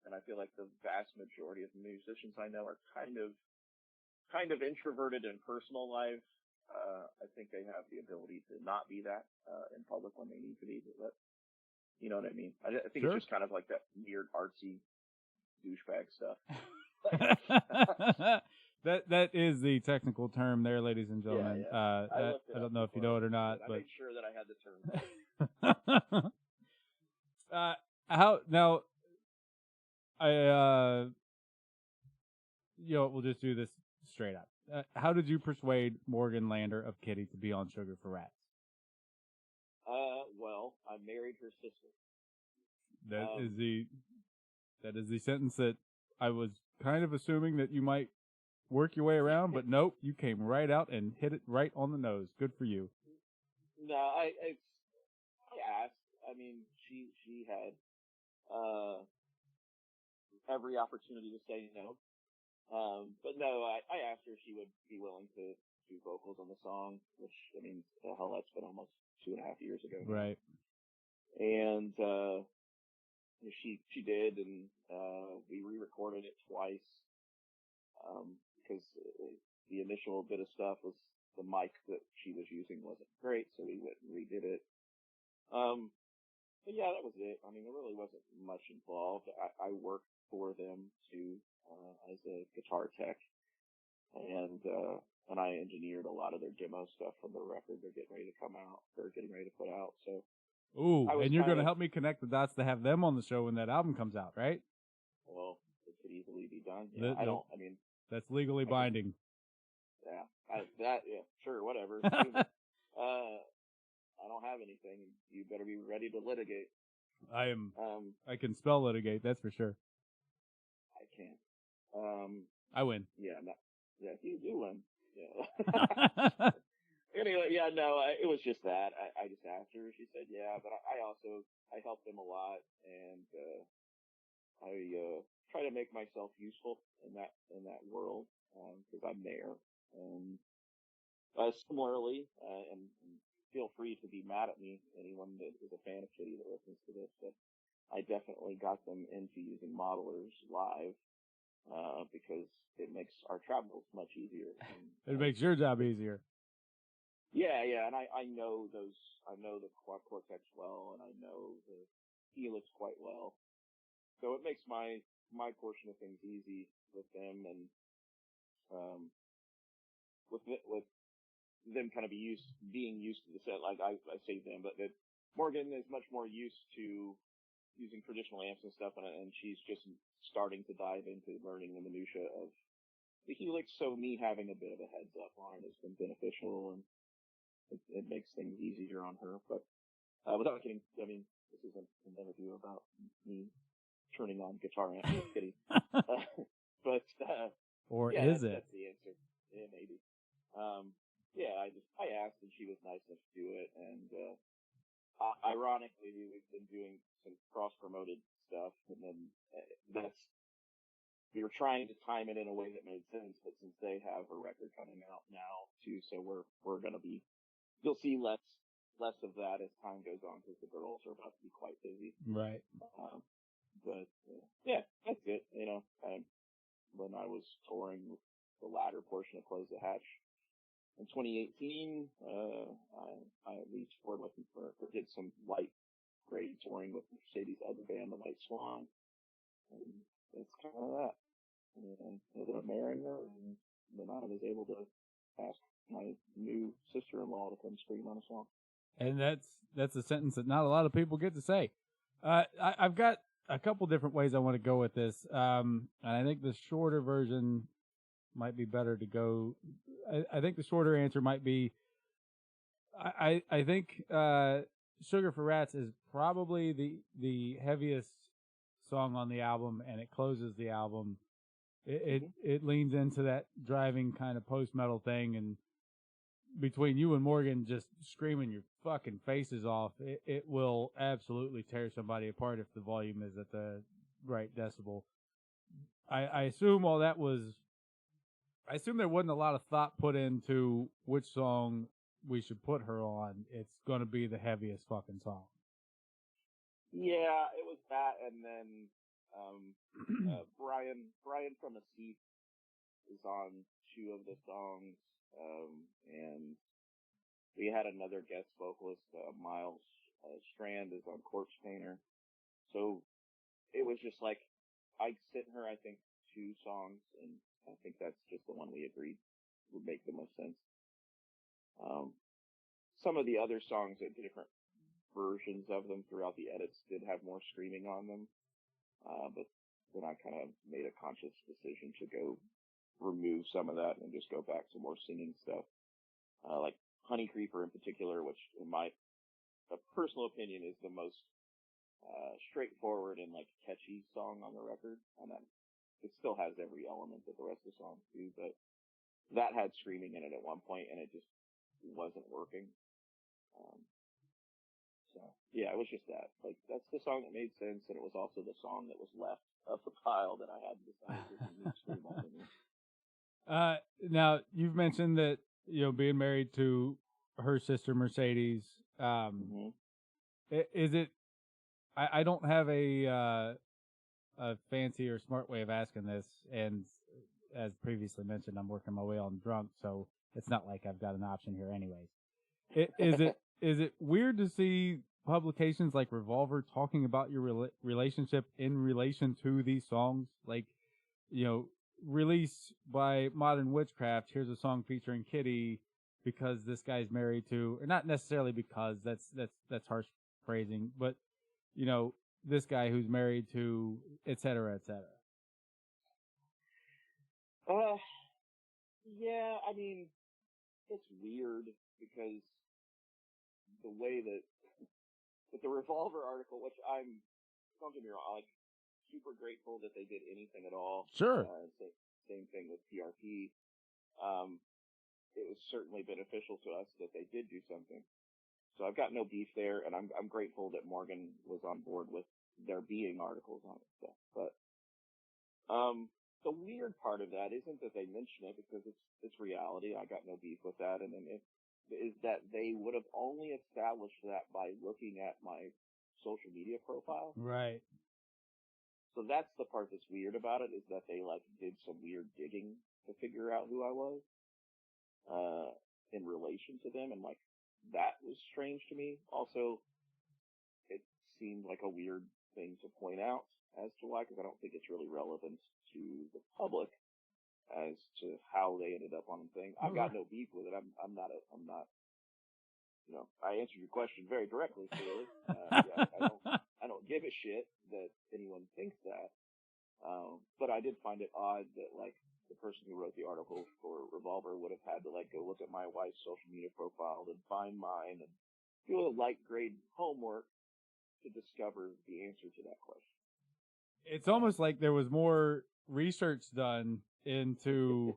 and I feel like the vast majority of musicians I know are kind of introverted in personal life. I think they have the ability to not be that in public when they need to be. But you know what I mean? I think It's just kind of like that weird artsy douchebag stuff. That is the technical term there, ladies and gentlemen. Yeah. I don't know if you know it or not, I but made sure that I had the term. How now? We'll just do this straight up. How did you persuade Morgan Lander of Kitty to be on Sugar for Rats? Well, I married her sister. That is the sentence that I was kind of assuming that you might work your way around, but nope, you came right out and hit it right on the nose. Good for you. No, I asked. I mean, she had every opportunity to say no. But no, I asked her if she would be willing to do vocals on the song, which, I mean, hell, that's been almost 2.5 years ago. Right. And she did, and we re-recorded it twice because the initial bit of stuff was the mic that she was using wasn't great, so we went and redid it. But yeah, that was it. I mean, there really wasn't much involved. I worked for them too as a guitar tech, and I engineered a lot of their demo stuff from the record they're getting ready to come out, or getting ready to put out. So, ooh, and you're going to help me connect the dots to have them on the show when that album comes out, right? Well, it could easily be done. Yeah, I mean, that's legally binding. Yeah, sure, whatever. I don't have anything. You better be ready to litigate. I am. I can spell litigate. That's for sure. I can't. I win. Yeah. You do win. Yeah. Anyway, yeah, no, it was just that. I just asked her. She said, yeah, but I helped them a lot, and I try to make myself useful in that world because I'm there. And similarly, and feel free to be mad at me, anyone that is a fan of Kitty that listens to this, but I definitely got them into using modelers live because it makes our travels much easier. And, it makes your job easier. Yeah, and I know the Cortex well, and I know the Helix quite well, so it makes my portion of things easy with them, and with them kind of being used to the set. Like I say them, but that Morgan is much more used to using traditional amps and stuff, and she's just starting to dive into learning the minutia of the Helix. So me having a bit of a heads up on it has been beneficial, and it makes things easier on her. But without getting, I mean, this isn't an interview about me turning on guitar amps with Kitty. But or yeah, is it? That's the answer. Yeah, maybe. Yeah, I asked, and she was nice enough to do it. And ironically, we've been doing some cross-promoted stuff, and then we were trying to time it in a way that made sense. But since they have a record coming out now too, so we're gonna be, you'll see less of that as time goes on because the girls are about to be quite busy. Right. But yeah, that's it. You know, when I was touring the latter portion of Close the Hatch in 2018, I reached forward looking for did some light grade touring with Mercedes' other band, the White Swan, and it's kind of that. And I ended up marrying her, and then I was able to ask my new sister-in-law to come scream on a song. And that's a sentence that not a lot of people get to say. I've got a couple different ways I want to go with this, and I think the shorter version might be better to go. I think the shorter answer might be, I think Sugar for Rats is probably the heaviest song on the album, and it closes the album. It leans into that driving kind of post-metal thing, and between you and Morgan just screaming your fucking faces off, it will absolutely tear somebody apart if the volume is at the right decibel. I assume all that was, I assume there wasn't a lot of thought put into which song we should put her on. It's going to be the heaviest fucking song. Yeah, it was that, and then Brian from A Seat is on 2 of the songs, and we had another guest vocalist, Miles Strand, is on Corpse Painter. So it was just like, I sent her, I think, 2 songs, and I think that's just the one we agreed would make the most sense. Some of the other songs at different versions of them throughout the edits did have more screaming on them, but then I kind of made a conscious decision to go remove some of that and just go back to more singing stuff, like Honey Creeper in particular, which in my personal opinion is the most straightforward and like catchy song on the record, and then it still has every element of the rest of the song too, but that had screaming in it at one point and it just wasn't working. So yeah, it was just that. Like, that's the song that made sense, and it was also the song that was left of the pile that I had decided to scream on. Now you've mentioned that, you know, being married to her sister Mercedes. Is it? I don't have a fancy or smart way of asking this, and as previously mentioned, I'm working my way on drunk, so it's not like I've got an option here anyways. Is it weird to see publications like Revolver talking about your relationship in relation to these songs? Like, release by Modern Witchcraft, here's a song featuring Kitty because this guy's married to, or not necessarily because, that's harsh phrasing, but, this guy who's married to, et cetera, et cetera. Yeah, I mean, it's weird because the way that, with the Revolver article, which don't get me wrong, like, super grateful that they did anything at all. Sure. Same thing with PRP. It was certainly beneficial to us that they did do something. So I've got no beef there, and I'm grateful that Morgan was on board with there being articles on it stuff. But the weird part of that isn't that they mention it because it's reality. I got no beef with that, and then is that they would have only established that by looking at my social media profile. Right. So that's the part that's weird about it, is that they did some weird digging to figure out who I was in relation to them, and that was strange to me. Also, it seemed like a weird thing to point out as to why, because I don't think it's really relevant to the public as to how they ended up on the thing. I've got no beef with it. I'm not. I answered your question very directly, clearly. I don't give a shit that anyone thinks that. But I did find it odd that the person who wrote the article for Revolver would have had to go look at my wife's social media profile and find mine and do a light grade homework to discover the answer to that question. It's almost like there was more research done into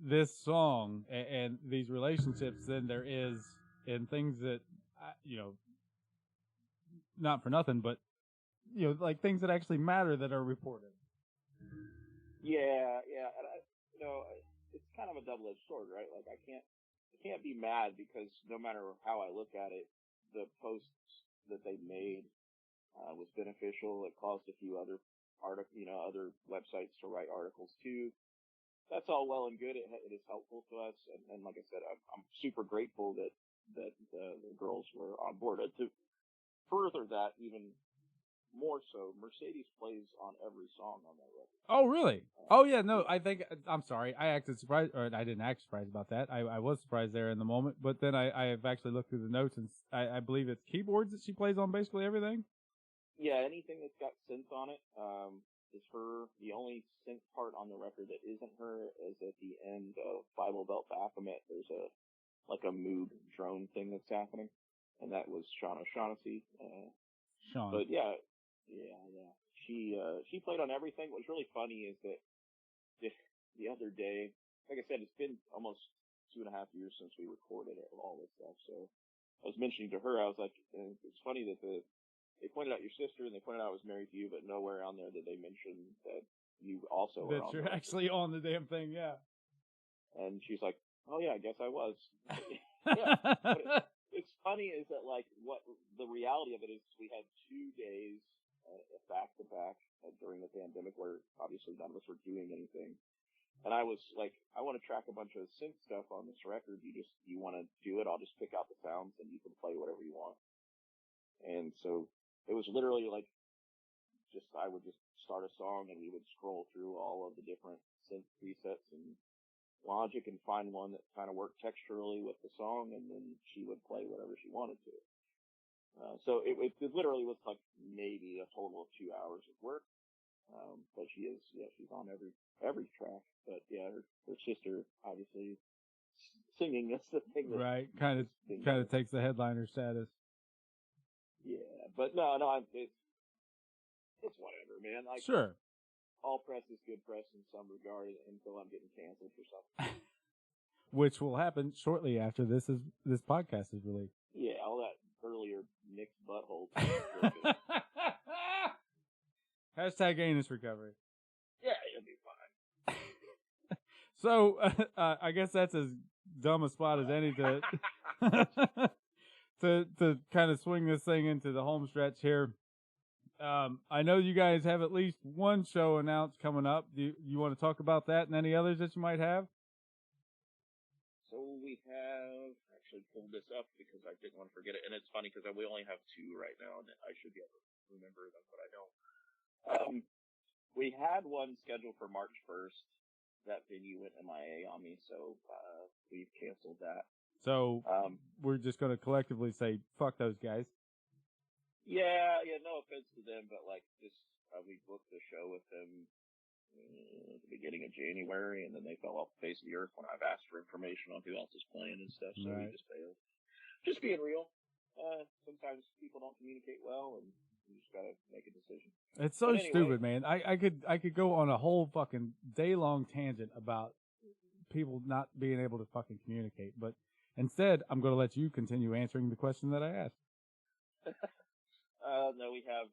this song and these relationships than there is in things that, not for nothing, but, things that actually matter that are reported. Yeah. And it's kind of a double-edged sword, right? I can't be mad because no matter how I look at it, the posts that they made was beneficial. It caused a few other other websites to write articles too. That's all well and good. It is helpful to us, and like I said, I'm super grateful that the girls were on board. To further that even more so, Mercedes plays on every song on that record. Oh, really? Oh, yeah, no, I'm sorry. I acted surprised, or I didn't act surprised about that. I was surprised there in the moment, but then I have actually looked through the notes, and I believe it's keyboards that she plays on basically everything? Yeah, anything that's got synth on it is her. The only synth part on the record that isn't her is at the end of Bible Belt Baphomet. There's a Moog drone thing that's happening, and that was Sean O'Shaughnessy. Sean. But yeah. She played on everything. What was really funny is that the other day, like I said, it's been almost 2.5 years since we recorded all this stuff. So I was mentioning to her, I was like, it's funny that they pointed out your sister and they pointed out I was married to you, but nowhere on there did they mention that you also are on you're actually on the damn thing, yeah. And she's like, oh yeah, I guess I was. Yeah. But it's funny is that what the reality of it is, we had 2 days back to back during the pandemic where obviously none of us were doing anything. And I was like, I want to track a bunch of synth stuff on this record. You want to do it? I'll just pick out the sounds and you can play whatever you want. And so it was literally I would just start a song and we would scroll through all of the different synth presets and Logic and find one that kind of worked texturally with the song, and then she would play whatever she wanted to. So it literally was maybe a total of 2 hours of work. But she's on every track. But yeah, her sister obviously singing is the thing that right, kind of takes the headliner status. Yeah, but no, it's whatever, man. Sure. All press is good press in some regard until I'm getting canceled for something. Which will happen shortly after this podcast is released. Yeah, all that earlier mixed butthole. Hashtag anus recovery. Yeah, you'll be fine. So, I guess that's as dumb a spot as any to kind of swing this thing into the home stretch here. I know you guys have at least one show announced coming up. Do you want to talk about that and any others that you might have? So we have actually pulled this up because I didn't want to forget it, and it's funny because we only have 2 right now, and I should be able to remember them, but I don't. We had one scheduled for March 1st. That venue went MIA on me, so we've canceled that. So we're just going to collectively say, fuck those guys. Yeah, no offense to them, but like just we booked the show with them at the beginning of January, and then they fell off the face of the earth when I've asked for information on who else is playing and stuff, so we just failed. Just being real. Sometimes people don't communicate well, and you just gotta make a decision. It's so stupid, man. I could go on a whole fucking day-long tangent about people not being able to fucking communicate, but instead, I'm going to let you continue answering the question that I asked. No, we have,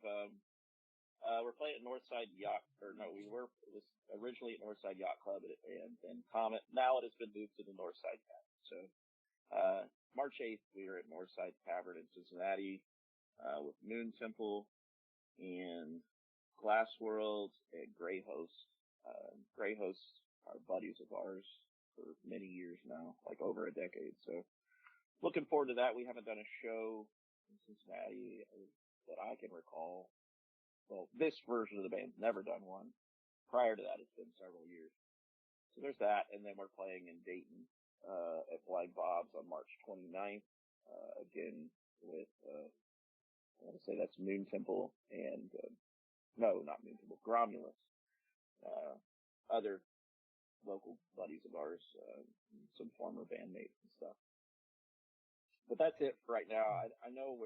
we're playing at Northside Yacht, it was originally at Northside Yacht Club and Comet. Now it has been moved to the Northside Tavern. So, March 8th, we are at Northside Tavern in Cincinnati, with Moon Temple and Glass World and Grey Host. Grey Hosts are buddies of ours for many years now, like over a decade. So, looking forward to that. We haven't done a show in Cincinnati that I can recall. Well, this version of the band's never done one. Prior to that, it's been several years. So there's that, and then we're playing in Dayton at Blind Bob's on March 29th, again with, I want to say that's Moon Temple and, no, not Moon Temple, Gromulus, other local buddies of ours, some former bandmates and stuff. But that's it for right now. I know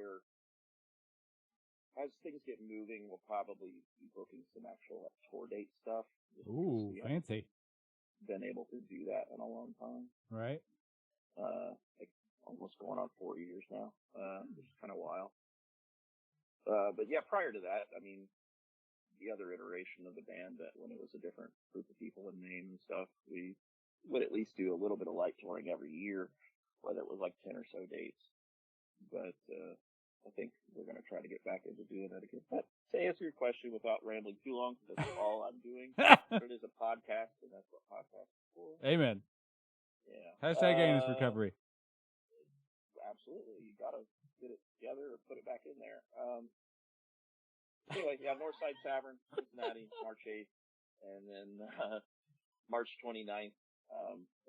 as things get moving, we'll probably be booking some actual tour date stuff. Ooh, fancy. Been able to do that in a long time. Right. Like almost going on 4 years now, which is kind of wild. But yeah, prior to that, I mean, the other iteration of the band, that when it was a different group of people and name and stuff, we would at least do a little bit of light touring every year, whether it was like 10 or so dates. But I think we're going to try to get back into doing that again. But to answer your question without rambling too long, because that's all I'm doing, it is a podcast, and that's what podcasts are for. Amen. Yeah. Hashtag anus recovery. Absolutely. You got to get it together or put it back in there. Anyway, yeah, Northside Tavern, Cincinnati, March 8th, and then March 29th,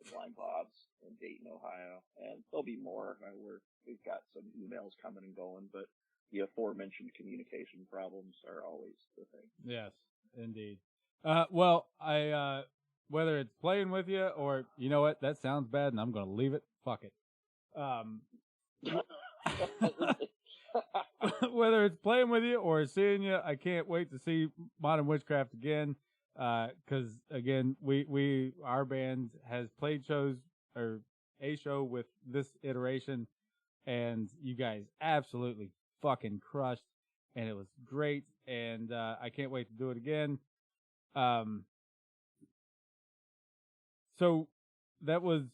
at Blind Bob's in Dayton, Ohio, and there'll be more. We've got some emails coming and going, but the aforementioned communication problems are always the thing. Yes, indeed. Well, I whether it's playing with you or you know what, that sounds bad, and I'm going to leave it. Fuck it. Whether it's playing with you or seeing you, I can't wait to see Modern Witchcraft again. Cause again, our band has played shows or a show with this iteration, and you guys absolutely fucking crushed, and it was great, and, I can't wait to do it again. So that was,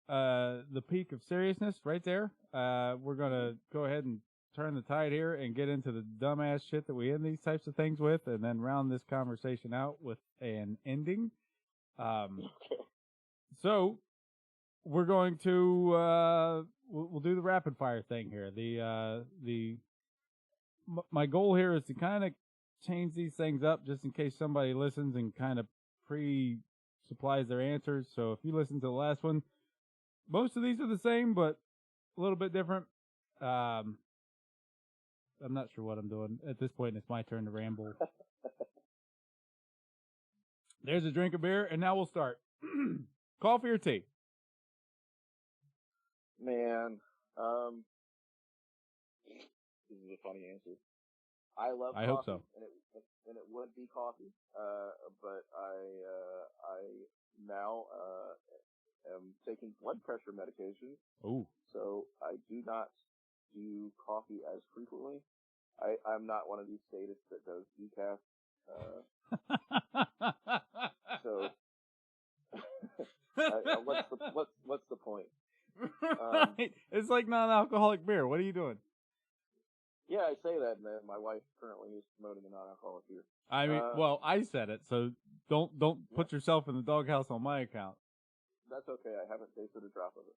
the peak of seriousness right there. We're gonna go ahead and turn the tide here and get into the dumbass shit that we end these types of things with, and then round this conversation out with an ending. So we're going to we'll do the rapid fire thing here. My goal here is to kind of change these things up just in case somebody listens and kind of supplies their answers. So if you listen to the last one, most of these are the same, but a little bit different. I'm not sure what I'm doing. At this point, it's my turn to ramble. There's a drink of beer, and now we'll start. Coffee or tea? Man, this is a funny answer. I love coffee. I hope so. And it would be coffee. But I now am taking blood pressure medication. Ooh. So I do not do coffee as frequently. I'm not one of these statists that does decaf. So what's the point? Right. It's like non-alcoholic beer. What are you doing? Yeah, I say that, and my wife currently is promoting a non-alcoholic beer. I mean, well, I said it, so don't put yourself in the doghouse on my account. That's okay. I haven't tasted a drop of it.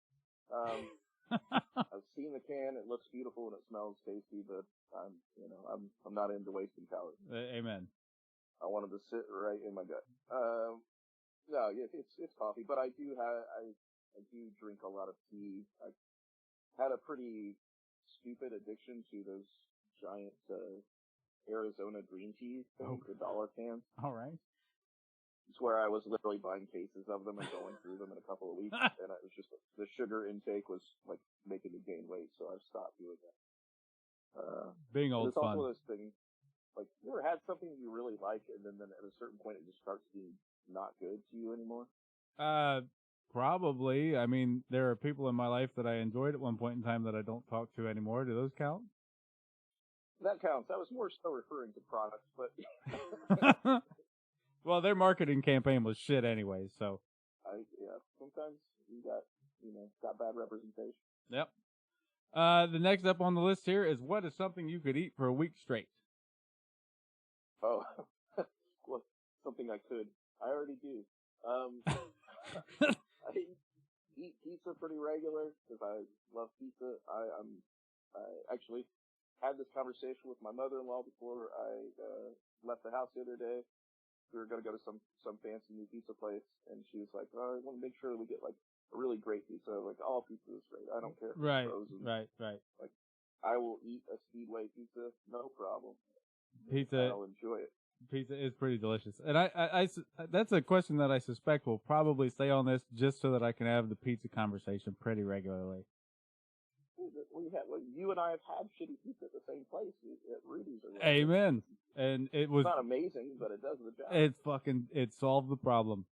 I've seen the can. It looks beautiful and it smells tasty, but I'm not into wasting calories. Amen. I want it to sit right in my gut. No, it's coffee, but I do drink a lot of tea. I had a pretty stupid addiction to those giant Arizona green teas, the dollar cans. All right. It's where I was literally buying cases of them and going through them in a couple of weeks, and it was just the sugar intake was like making me gain weight, so I've stopped doing that. Being old it's fun. also this thing, like you ever had something you really like, and then at a certain point it just starts being not good to you anymore? Probably. I mean, there are people in my life that I enjoyed at one point in time that I don't talk to anymore. Do those count? That counts. I was more so referring to products, but. Well, their marketing campaign was shit anyway, so. Sometimes you got bad representation. Yep. The next up on the list here is what is something you could eat for a week straight? Oh, well, something I could. I already do. I eat pizza pretty regular because I love pizza. I actually had this conversation with my mother-in-law before I left the house the other day. We were going to go to some fancy new pizza place, and she was like, I want to make sure that we get, like, a really great pizza. Like, all pizza is great. I don't care if it's frozen. Right. Like, I will eat a Speedway pizza, no problem. Pizza. I'll enjoy it. Pizza is pretty delicious. And I that's a question that I suspect will probably stay on this just so that I can have the pizza conversation pretty regularly. You and I have had shitty pizza at the same place at Rudy's. Amen. And it was not amazing, but it does the job. It solved the problem.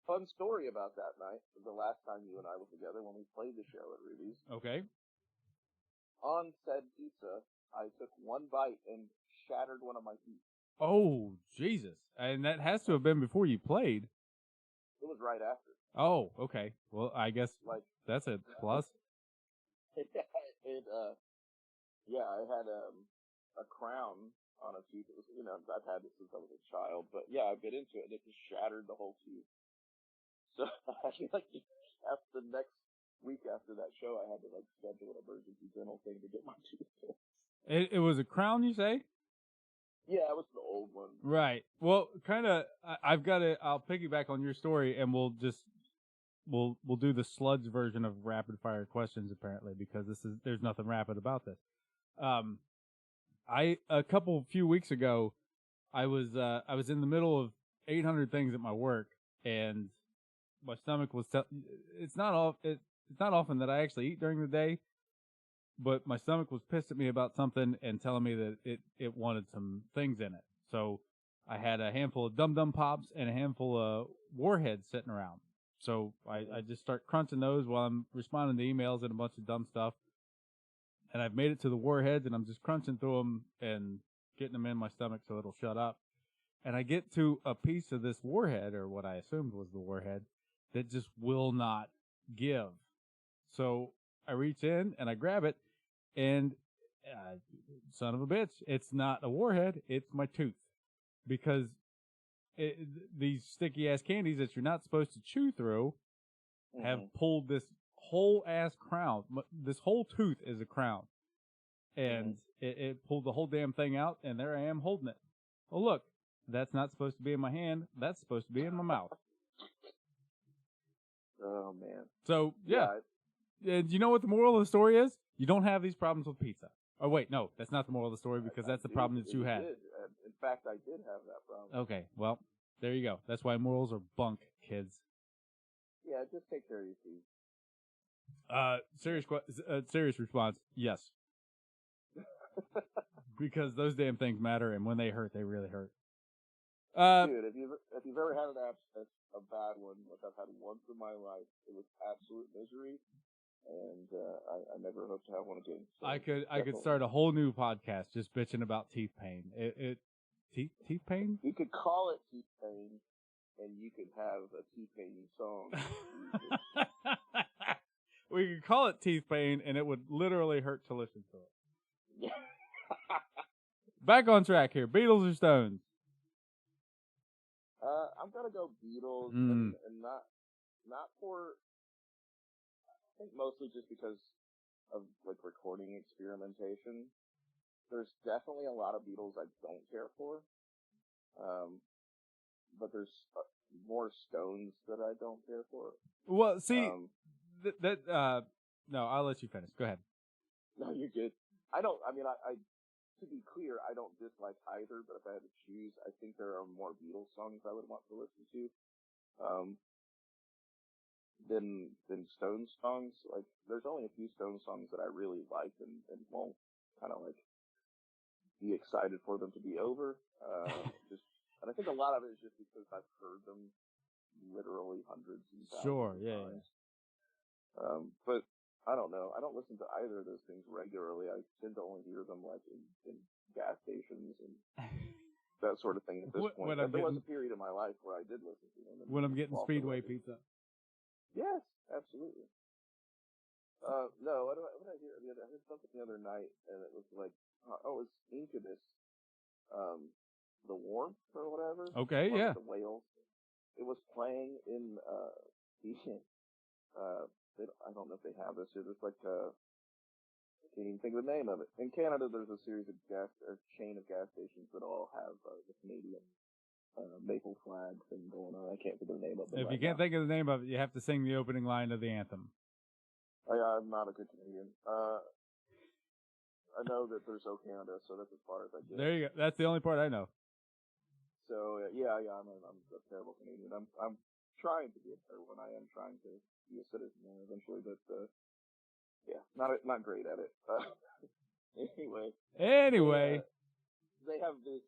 Fun story about that night. The last time you and I were together when we played the show at Rudy's. Okay. On said pizza, I took one bite and shattered one of my teeth. Oh, Jesus. And that has to have been before you played. It was right after. Oh, okay. Well, I guess that's a plus. I had a crown on a tooth. It was, I've had this since I was a child, but yeah, I bit into it and it just shattered the whole tooth. So after the next week after that show, I had to schedule an emergency dental thing to get my tooth fixed. It was a crown, you say? Yeah, it was the old one. Right. Well, kind of. I'll piggyback on your story, and we'll do the sludge version of rapid fire questions apparently because there's nothing rapid about this. A few weeks ago, I was in the middle of 800 things at my work, and my stomach was. It's not often that I actually eat during the day, but my stomach was pissed at me about something and telling me that it wanted some things in it. So I had a handful of Dum Dum Pops and a handful of Warheads sitting around. So I just start crunching those while I'm responding to emails and a bunch of dumb stuff. And I've made it to the Warheads, and I'm just crunching through them and getting them in my stomach so it'll shut up. And I get to a piece of this Warhead, or what I assumed was the Warhead, that just will not give. So I reach in and I grab it, and son of a bitch, it's not a Warhead, it's my tooth. Because these sticky-ass candies that you're not supposed to chew through have pulled this whole ass crown. This whole tooth is a crown. And it pulled the whole damn thing out, and there I am holding it. Oh, look, that's not supposed to be in my hand. That's supposed to be in my mouth. Oh, man. So, yeah. Do you know what the moral of the story is? You don't have these problems with pizza. Oh, wait, no, that's not the moral of the story because that's the problem that you had. In fact, I did have that problem. Okay, well, there you go. That's why morals are bunk, kids. Yeah, just take care of your teeth. Serious response, yes. Because those damn things matter, and when they hurt, they really hurt. Dude, if you've ever had an abscess, a bad one, like I've had once in my life, it was absolute misery, and I never hope to have one again. So I could start a whole new podcast just bitching about teeth pain. Teeth pain? You could call it teeth pain, and you could have a teeth pain song. We could call it teeth pain, and it would literally hurt to listen to it. back on track here. Beatles or Stones? I'm gonna go Beatles, Mm. and not for. I think mostly just because of like recording experimentation. There's definitely a lot of Beatles I don't care for, but there's more Stones that I don't care for. Well, see, no, I'll let you finish. Go ahead. No, you're good. I to be clear, I don't dislike either, but if I had to choose, I think there are more Beatles songs I would want to listen to, than Stones songs. Like, there's only a few Stones songs that I really like and won't kind of like be excited for them to be over. And I think a lot of it is just because I've heard them literally hundreds and thousands of times. But I don't know. I don't listen to either of those things regularly. I tend to only hear them like in gas stations and that sort of thing at this point. There was a period in my life where I did listen to them. When I'm getting Speedway pizza. Yes, absolutely. No, what did I hear? I heard something the other night, and it was like, it was Incubus, The Warmth or whatever. Okay, yeah. The Whales. It was playing in I don't know if they have this here. There's like I can't even think of the name of it. In Canada, there's a series of chain of gas stations that all have the Canadian maple flag thing going on. I can't think of the name of it. If you can't think of the name of it, you have to sing the opening line of the anthem. I'm not a good Canadian. I know that there's O Canada, so that's as far as I get. There you go. That's the only part I know. So yeah, I'm a terrible Canadian. I'm trying to be a better one. I am trying to be a citizen there eventually, but yeah, not great at it. Anyway, they have these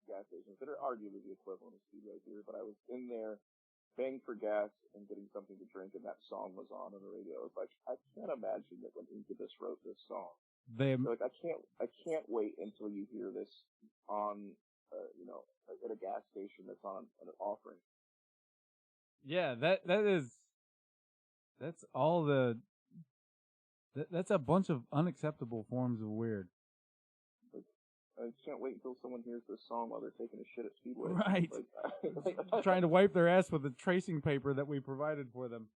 gas stations that are arguably the equivalent of Speedway here. But I was in there paying for gas and getting something to drink, and that song was on the radio. It's like, I can't imagine that when Incubus wrote this song. Like, I can't wait until you hear this on, at a gas station that's on an offering. Yeah, that's all that's a bunch of unacceptable forms of weird. Like, I just can't wait until someone hears this song while they're taking a shit at Speedway. Right. Like, trying to wipe their ass with the tracing paper that we provided for them.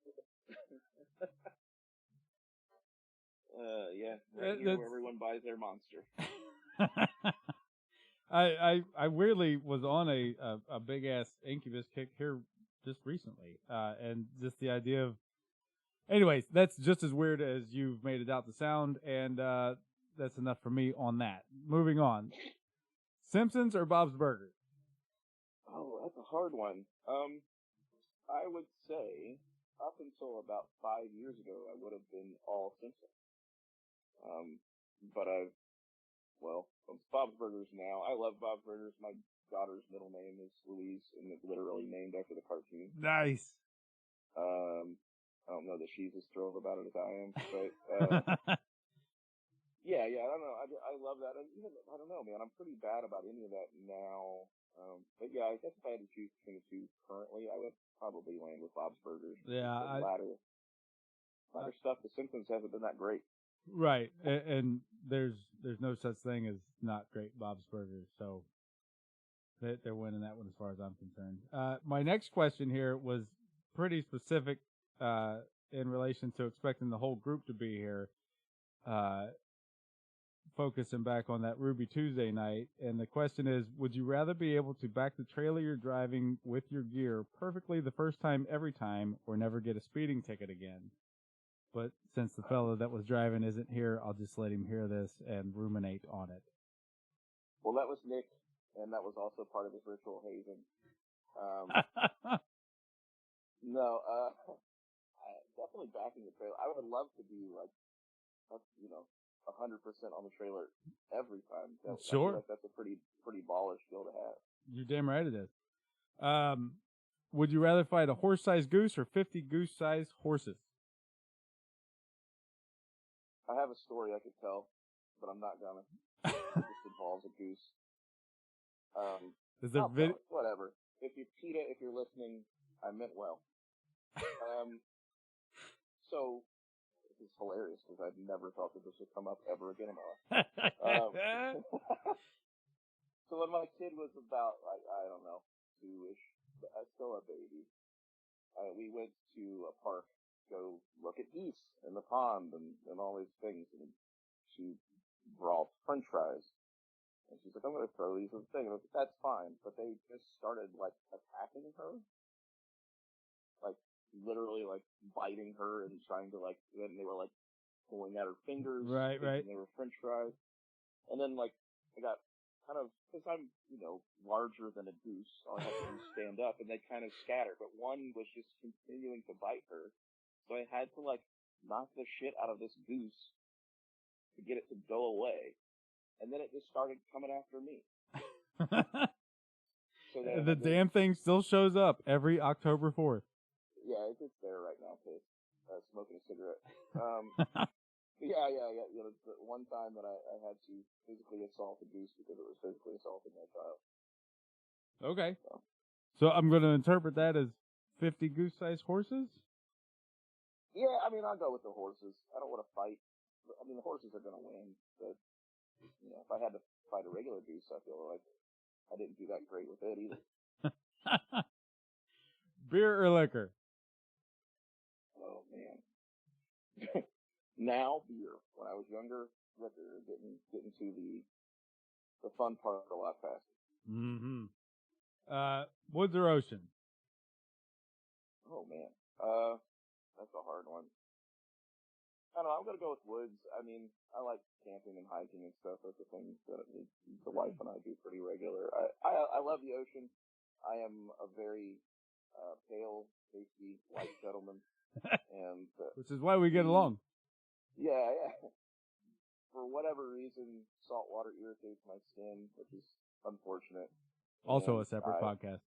Yeah, right here where everyone buys their Monster. I weirdly was on a big ass Incubus kick here just recently, and just the idea of, anyways, that's just as weird as you've made it out to sound, and that's enough for me on that. Moving on, Simpsons or Bob's Burgers? Oh, that's a hard one. I would say up until about 5 years ago, I would have been all Simpsons. But it's Bob's Burgers now. I love Bob's Burgers. My daughter's middle name is Louise, and it's literally named after the cartoon. Nice. I don't know that she's as thrilled about it as I am, but yeah, I don't know. I love that, and even I don't know, man. I'm pretty bad about any of that now. But yeah, I guess if I had to choose between the two currently, I would probably land with Bob's Burgers. Yeah, latter stuff. The Simpsons haven't been that great. Right, and there's no such thing as not great Bob's Burgers, so they're winning that one as far as I'm concerned. My next question here was pretty specific in relation to expecting the whole group to be here, focusing back on that Ruby Tuesday night, and the question is, would you rather be able to back the trailer you're driving with your gear perfectly the first time every time, or never get a speeding ticket again? But since the fellow that was driving isn't here, I'll just let him hear this and ruminate on it. Well, that was Nick, and that was also part of his ritual hazing. No, definitely backing the trailer. I would love to be 100% on the trailer every time. Sure. I feel like that's a pretty baller skill to have. You're damn right it is. Would you rather fight a horse-sized goose or 50 goose-sized horses? I have a story I could tell, but I'm not gonna. It just involves a goose. Is there whatever. If you're listening, I meant well. So this is hilarious because I've never thought that this would come up ever again in my life. kid was about, like, I don't know, 2-ish, but I was still a baby. We went to a park to go look at geese in the pond and all these things, and she brought French fries. And she's like, I'm going to throw these in the thing. And I was like, that's fine. But they just started, like, attacking her. Like, literally, like, biting her and trying to, like, then they were, like, pulling at her fingers. Right. And they were French fries. And then, like, I got kind of, because I'm, larger than a goose, all I had to do is stand up, and they kind of scattered. But one was just continuing to bite her. So I had to, like, knock the shit out of this goose to get it to go away. And then it just started coming after me. So the damn thing still shows up every October 4th. Yeah, it's there right now, too. Smoking a cigarette. Yeah. The one time that I had to physically assault a goose because it was physically assaulting my child. Okay. So I'm going to interpret that as 50 goose-sized horses? Yeah, I mean, I'll go with the horses. I don't want to fight. I mean, the horses are going to win, but if I had to fight a regular goose, I feel like I didn't do that great with it either. Beer or liquor? Oh, man. Now, beer. When I was younger, liquor. Getting to the fun part a lot faster. Mm-hmm. Woods or ocean? Oh, man. That's a hard one. I don't know, I'm going to go with woods. I mean, I like camping and hiking and stuff. Those are things that the wife and I do pretty regular. I love the ocean. I am a very pale, pasty, white gentleman. And which is why we get along. Yeah. For whatever reason, salt water irritates my skin, which is unfortunate. Also a separate podcast.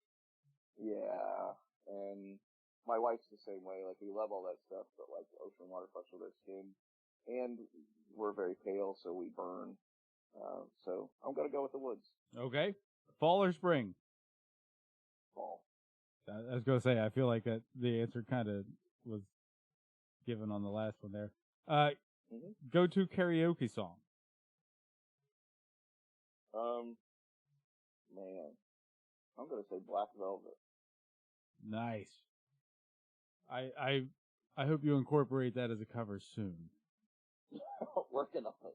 Yeah, and my wife's the same way. Like, we love all that stuff, but, like, ocean water fucks with our skin. And we're very pale, so we burn. So I'm going to go with the woods. Okay. Fall or spring? Fall. I was going to say, I feel like the answer kind of was given on the last one there. Go-to karaoke song? Man. I'm going to say Black Velvet. Nice. I hope you incorporate that as a cover soon. Working on it.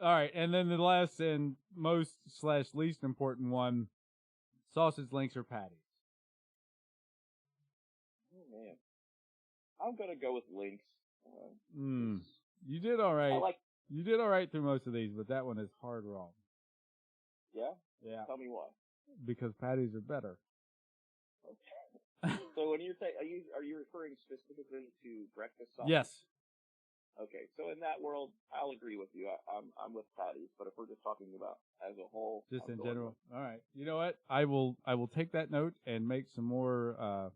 All right, and then the last and most/least important one: sausage, links, or patties. Oh man, I'm gonna go with links. You did all right. You did all right through most of these, but that one is hard wrong. Yeah. Yeah. Tell me why. Because patties are better. Okay. So when you say, are you referring specifically to breakfast sausage? Yes. Okay, so in that world, I'll agree with you. I'm with patties, but if we're just talking about as a whole, just in general. All right. You know what? I will take that note and make some more.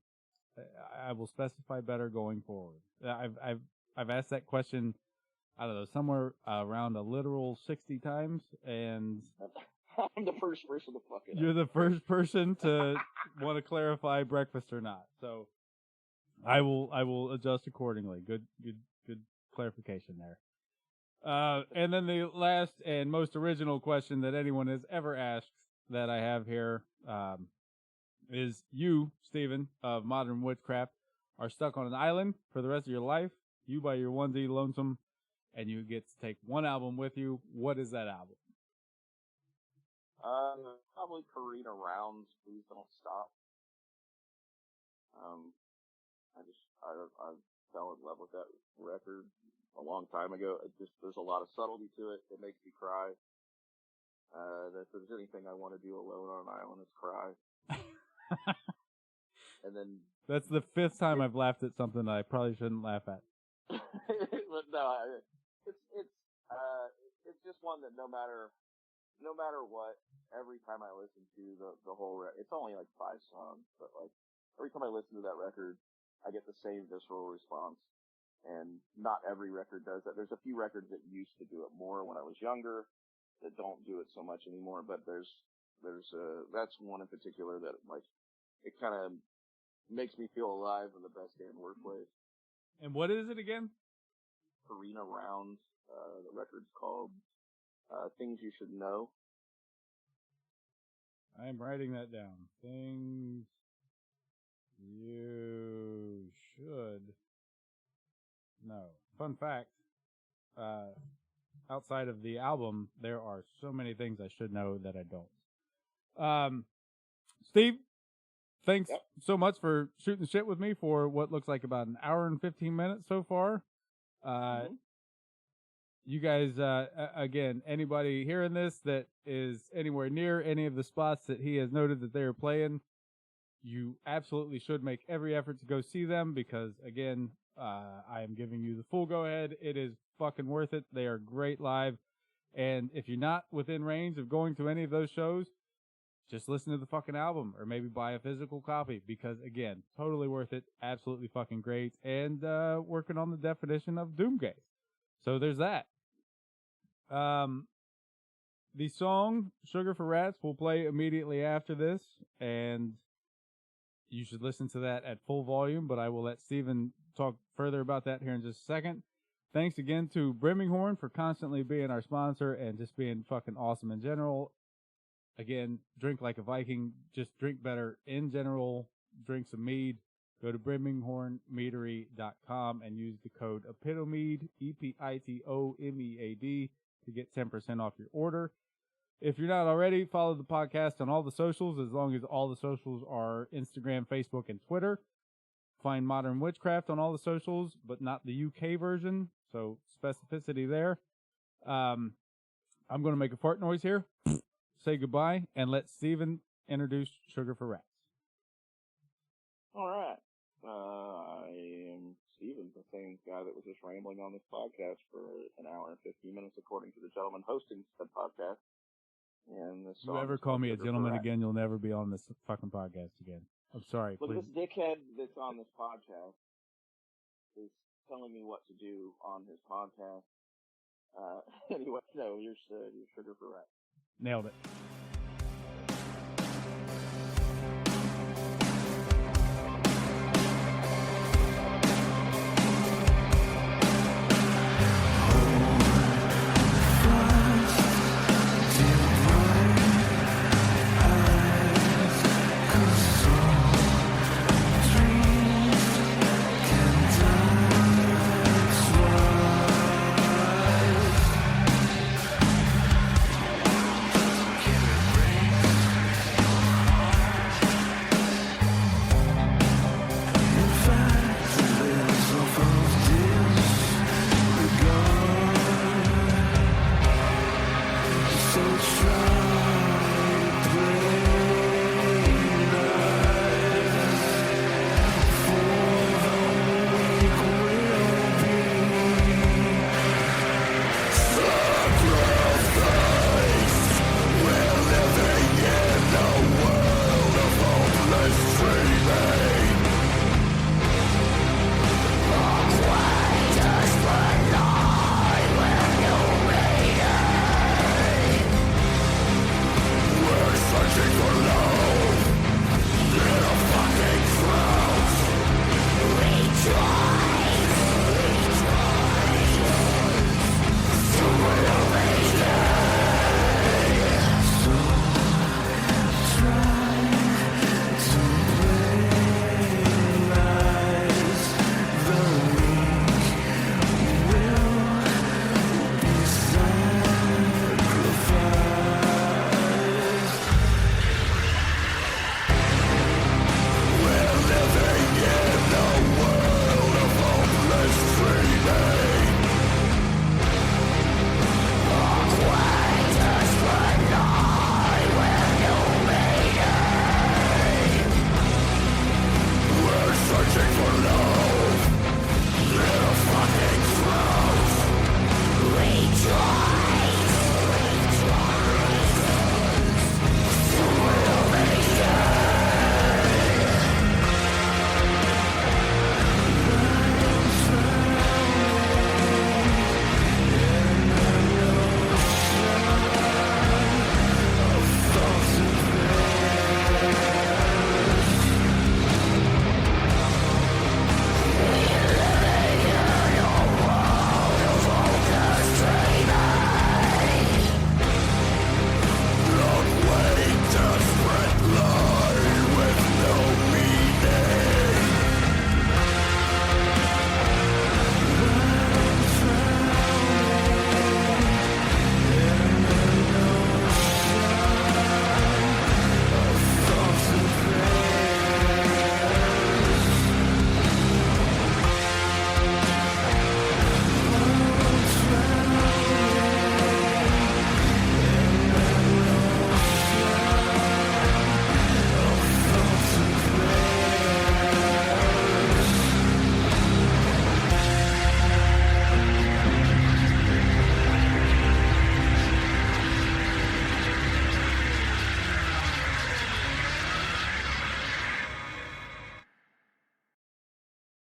I will specify better going forward. I've asked that question, I don't know, somewhere around a literal 60 times, and I'm the first person to fuck it up. You're the first person to want to clarify breakfast or not. So I will adjust accordingly. Good clarification there. And then the last and most original question that anyone has ever asked that I have here is you, Stephen, of Modern Witchcraft, are stuck on an island for the rest of your life. You by your onesie lonesome, and you get to take one album with you. What is that album? Probably Karina Round's Please Don't Stop. I fell in love with that record a long time ago. There's a lot of subtlety to it. It makes me cry. If there's anything I want to do alone on an island, it's cry. And then that's the 5th time I've laughed at something that I probably shouldn't laugh at. But no, it's just one that no matter what, every time I listen to the whole it's only like 5 songs, but like every time I listen to that record, I get the same visceral response. And not every record does that. There's a few records that used to do it more when I was younger that don't do it so much anymore, but there's that's one in particular that, like, it kind of makes me feel alive in the best and worst ways. And what is it again? Karina Round. The record's called Things You Should Know. I'm writing that down. Things you should know. Fun fact, outside of the album, there are so many things I should know that I don't. Steve, thanks so much for shooting shit with me for what looks like about an hour and 15 minutes so far. You guys, again, anybody hearing this that is anywhere near any of the spots that he has noted that they are playing, you absolutely should make every effort to go see them because, again, I am giving you the full go-ahead. It is fucking worth it. They are great live. And if you're not within range of going to any of those shows, just listen to the fucking album or maybe buy a physical copy because, again, totally worth it. Absolutely fucking great. And working on the definition of Doomgaze. So there's that. The song Sugar for Rats will play immediately after this, and you should listen to that at full volume, but I will let Steven talk further about that here in just a second. Thanks again to Brimminghorn for constantly being our sponsor and just being fucking awesome in general. Again, drink like a Viking, just drink better in general, drink some mead. Go to brimminghornmeadery.com and use the code EPITOMEAD, EPITOMEAD, to get 10% off your order. If you're not already, follow the podcast on all the socials, as long as all the socials are Instagram, Facebook, and Twitter. Find Modern Witchcraft on all the socials, but not the UK version, so specificity there. I'm going to make a fart noise here, say goodbye, and let Steven introduce Sugar for Rats. All right. I am Steven, the same guy that was just rambling on this podcast for an hour and 15 minutes, according to the gentleman hosting the podcast. And this If you ever call me a gentleman again, you'll never be on this fucking podcast again. I'm sorry. Look, please. this dickhead that's on this podcast is telling me what to do on his podcast. Anyway, no, you're Sugar for Rats. Nailed it.